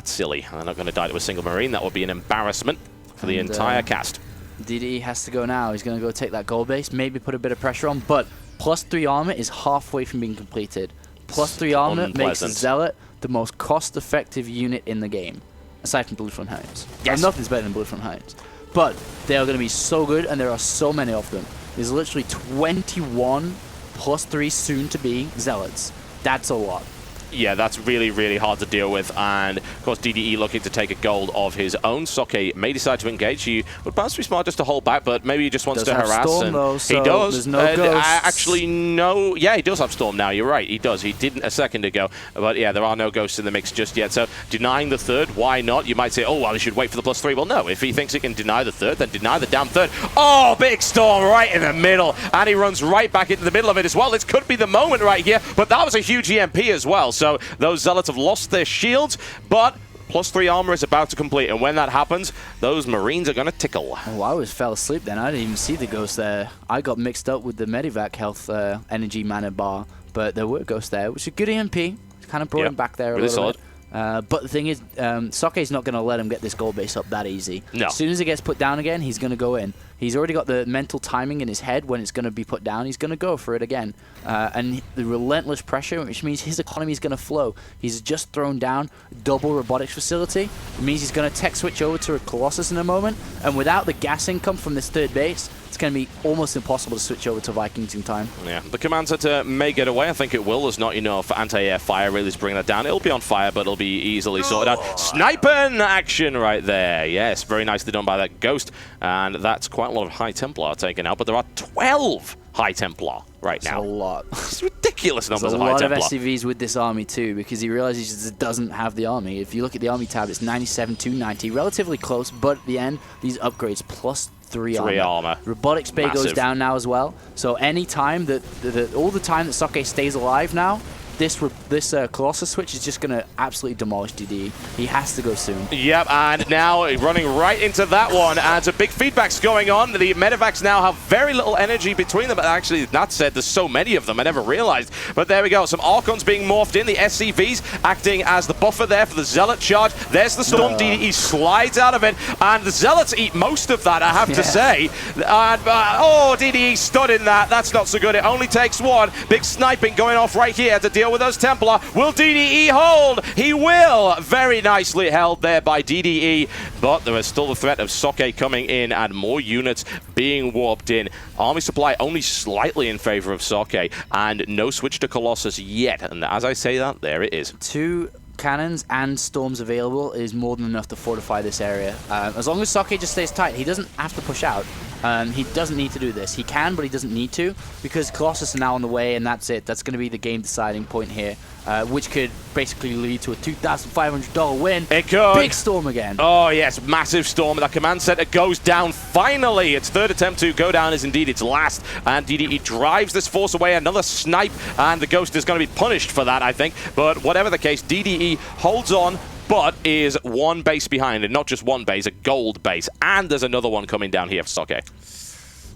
silly. They're not going to die to a single Marine. That would be an embarrassment for the entire cast. DDE has to go now. He's going to go take that gold base, maybe put a bit of pressure on, but +3 armor is halfway from being completed. +3 armor makes unpleasant. Zealot the most cost-effective unit in the game, aside from Blue Front Hounds. Yes. Nothing's better than Blue Front Hounds. But they are going to be so good, and there are so many of them. There's literally 21 +3 soon-to-be Zealots. That's a lot. Yeah, that's really, really hard to deal with. And, of course, DDE looking to take a gold of his own. Soke may decide to engage. He would perhaps be smart just to hold back, but maybe he just wants to harass. Storm, though, so he does. There's no ghosts. Actually, no. Yeah, he does have Storm now. You're right. He does. He didn't a second ago. But, yeah, there are no ghosts in the mix just yet. So, denying the third, why not? You might say, oh, well, he should wait for the +3. Well, no. If he thinks he can deny the third, then deny the damn third. Oh, big Storm right in the middle. And he runs right back into the middle of it as well. This could be the moment right here. But that was a huge EMP as well. So, those Zealots have lost their shields, but +3 armor is about to complete, and when that happens, those Marines are going to tickle. Oh, I always fell asleep then. I didn't even see the ghost there. I got mixed up with the Medivac health energy mana bar, but there were ghosts there, which is a good EMP. Kind of brought him back there a little solid. bit. But the thing is, Soke's not going to let him get this gold base up that easy. No. As soon as it gets put down again, he's going to go in. He's already got the mental timing in his head when it's going to be put down. He's going to go for it again. And the relentless pressure, which means his economy is going to flow. He's just thrown down double robotics facility. It means he's going to tech switch over to a Colossus in a moment. And without the gas income from this third base, it's going to be almost impossible to switch over to Vikings in time. Yeah, the command center may get away. I think it will. There's not enough anti-air fire really to bring that down. It'll be on fire, but it'll be easily sorted out. Sniping action right there. Yes, very nicely done by that Ghost. And that's quite a lot of High Templar taken out, but there are 12 High Templar right now. That's a lot. It's ridiculous numbers There's of a High lot Templar. of SCVs with this army too, because he realizes he just doesn't have the army. If you look at the army tab, it's 97 to 90, relatively close, but at the end, these upgrades +3 armor. Robotics Bay goes down now as well, so any time that all the time that Soke stays alive now, this Colossus switch is just going to absolutely demolish DD. He has to go soon. Yep, and now running right into that one, and some big feedbacks going on. The Medivacs now have very little energy between them, but actually, that said, there's so many of them, I never realized. But there we go, some Archons being morphed in, the SCVs acting as the buffer there for the Zealot charge. There's the Storm, DDE slides out of it, and the Zealots eat most of that, I have to say. And, oh, DDE stood in that. That's not so good. It only takes one. Big sniping going off right here to deal with those Templar. Will DDE hold? He will! Very nicely held there by DDE, but there is still the threat of Soke coming in and more units being warped in. Army supply only slightly in favor of Soke, and no switch to Colossus yet. And as I say that, there it is. 2 cannons and storms available is more than enough to fortify this area. As long as Soke just stays tight, he doesn't have to push out. He doesn't need to do this. He can, but he doesn't need to, because Colossus are now on the way, and that's it. That's going to be the game-deciding point here, which could basically lead to a $2,500 win. It could. Big storm again. Oh, yes, massive storm. That command center goes down finally. Its third attempt to go down is indeed its last, and DDE drives this force away. Another snipe, and the Ghost is going to be punished for that, I think. But whatever the case, DDE holds on, but is one base behind, and not just one base, a gold base. And there's another one coming down here for Soke.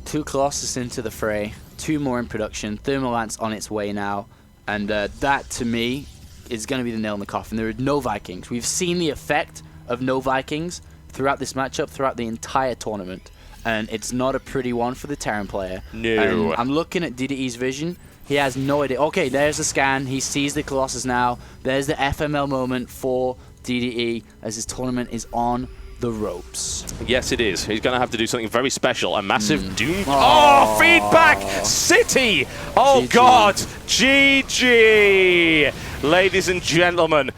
2 Colossus into the fray, 2 more in production, Thermalance on its way now, and that, to me, is going to be the nail in the coffin. There are no Vikings. We've seen the effect of no Vikings throughout this matchup, throughout the entire tournament, and it's not a pretty one for the Terran player. No. And I'm looking at DDE's vision. He has no idea. Okay, there's the scan. He sees the Colossus now. There's the FML moment for DDE as his tournament is on the ropes. Yes, it is. He's going to have to do something very special. A massive doom. Oh, feedback city. Oh, GG. God. GG. Ladies and gentlemen.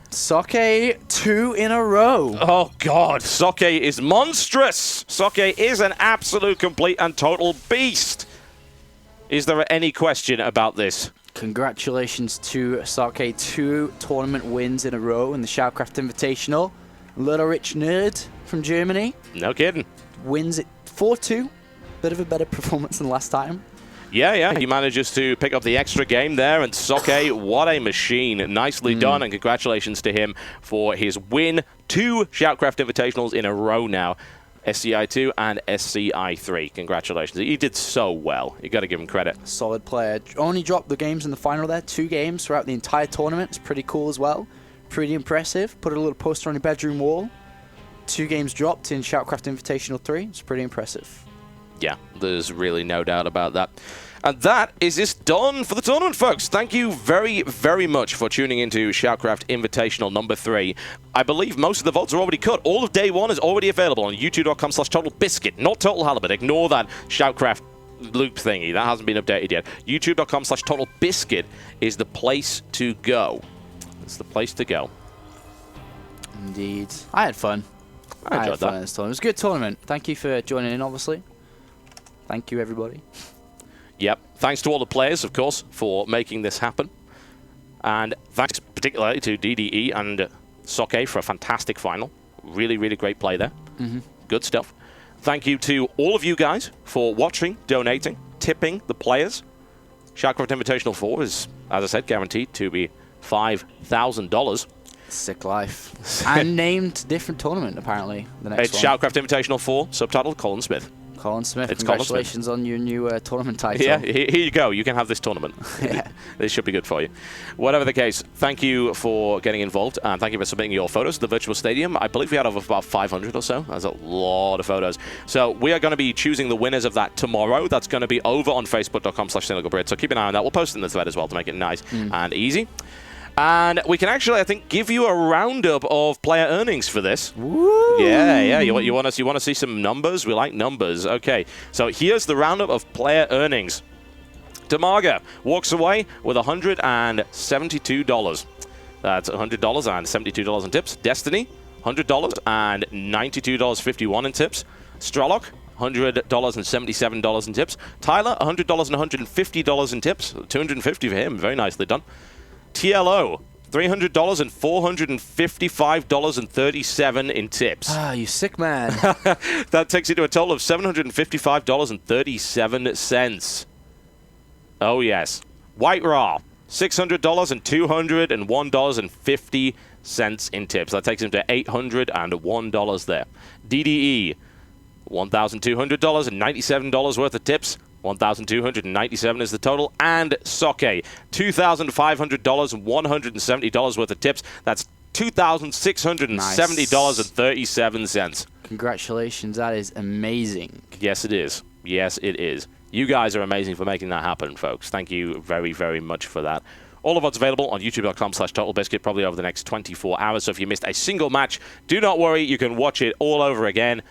Soke 2 in a row. Oh, God. Soke is monstrous. Soke is an absolute, complete, and total beast. Is there any question about this? Congratulations to Soke, 2 tournament wins in a row in the SHOUTcraft Invitational. Little Rich Nerd from Germany No kidding. wins it 4-2. Bit of a better performance than last time. Yeah, he manages to pick up the extra game there, and Soke, what a machine. Nicely done, and congratulations to him for his win. 2 SHOUTcraft Invitationals in a row now. SCi2 and SCi3. Congratulations. He did so well. You got to give him credit. Solid player. Only dropped the games in the final there. 2 games throughout the entire tournament. It's pretty cool as well. Pretty impressive. Put a little poster on your bedroom wall. 2 games dropped in SHOUTcraft Invitational 3. It's pretty impressive. Yeah, there's really no doubt about that. And that is just done for the tournament, folks. Thank you very, very much for tuning into SHOUTcraft Invitational number 3. I believe most of the votes are already cut. All of day 1 is already available on youtube.com/TotalBiscuit. Not Total Halibut. Ignore that SHOUTcraft loop thingy. That hasn't been updated yet. youtube.com/TotalBiscuit is the place to go. It's the place to go. Indeed. I had fun. I enjoyed fun that. in this tournament. It was a good tournament. Thank you for joining in, obviously. Thank you, everybody. Yep. Thanks to all the players, of course, for making this happen. And thanks particularly to DDE and SCi3 for a fantastic final. Really, really great play there. Good stuff. Thank you to all of you guys for watching, donating, tipping the players. SHOUTcraft Invitational 4 is, as I said, guaranteed to be $5,000. Sick life. And named different tournament, apparently, the next It's one. SHOUTcraft Invitational 4, subtitled Colin Smith. Colin Smith, It's Colin Smith. congratulations on your new tournament title. Yeah, here you go. You can have this tournament. Yeah. This should be good for you. Whatever the case, thank you for getting involved, and thank you for submitting your photos to the virtual stadium. I believe we had over about 500 or so. That's a lot of photos. So we are going to be choosing the winners of that tomorrow. That's going to be over on facebook.com/CynicalBrit. So keep an eye on that. We'll post it in the thread as well to make it nice and easy. And we can actually, I think, give you a roundup of player earnings for this. Woo! Yeah. You want to see some numbers? We like numbers. Okay. So here's the roundup of player earnings. Damaga walks away with $172. That's $100 and $72 in tips. Destiny, $100 and $92.51 in tips. Stralock, $100 and $77 in tips. Tyler, $100 and $150 in tips. $250 for him. Very nicely done. TLO, $300 and $455.37 in tips. Ah, you sick man. That takes you to a total of $755.37. Oh, yes. White Raw, $600 and $201.50 in tips. That takes him to $801 there. DDE, $1,200 and $97 worth of tips. $1,297 is the total. And SCi3, $2,500 and $170 worth of tips. That's $2,670.37. Congratulations, that is amazing. Yes, it is. Yes, it is. You guys are amazing for making that happen, folks. Thank you very, very much for that. All of it's available on youtube.com/TotalBiscuit probably over the next 24 hours. So if you missed a single match, do not worry. You can watch it all over again.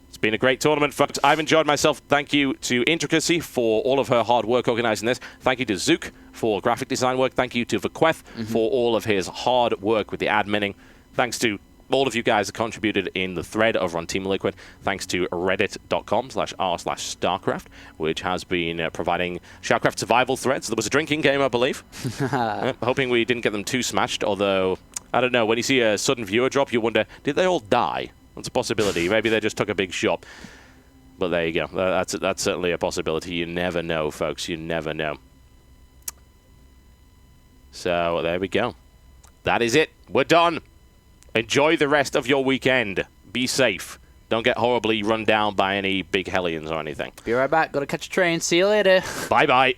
It's been a great tournament, folks. I've enjoyed myself. Thank you to Intricacy for all of her hard work organizing this. Thank you to Zook for graphic design work. Thank you to Vaqueth for all of his hard work with the adminning. Thanks to all of you guys that contributed in the thread over on Team Liquid. Thanks to reddit.com/r/StarCraft, which has been providing SHOUTcraft survival threads. There was a drinking game, I believe. Hoping we didn't get them too smashed, although, I don't know, when you see a sudden viewer drop, you wonder, did they all die? That's a possibility. Maybe they just took a big shot. But there you go. That's certainly a possibility. You never know, folks. You never know. So there we go. That is it. We're done. Enjoy the rest of your weekend. Be safe. Don't get horribly run down by any big hellions or anything. Be right back. Got to catch a train. See you later. Bye-bye.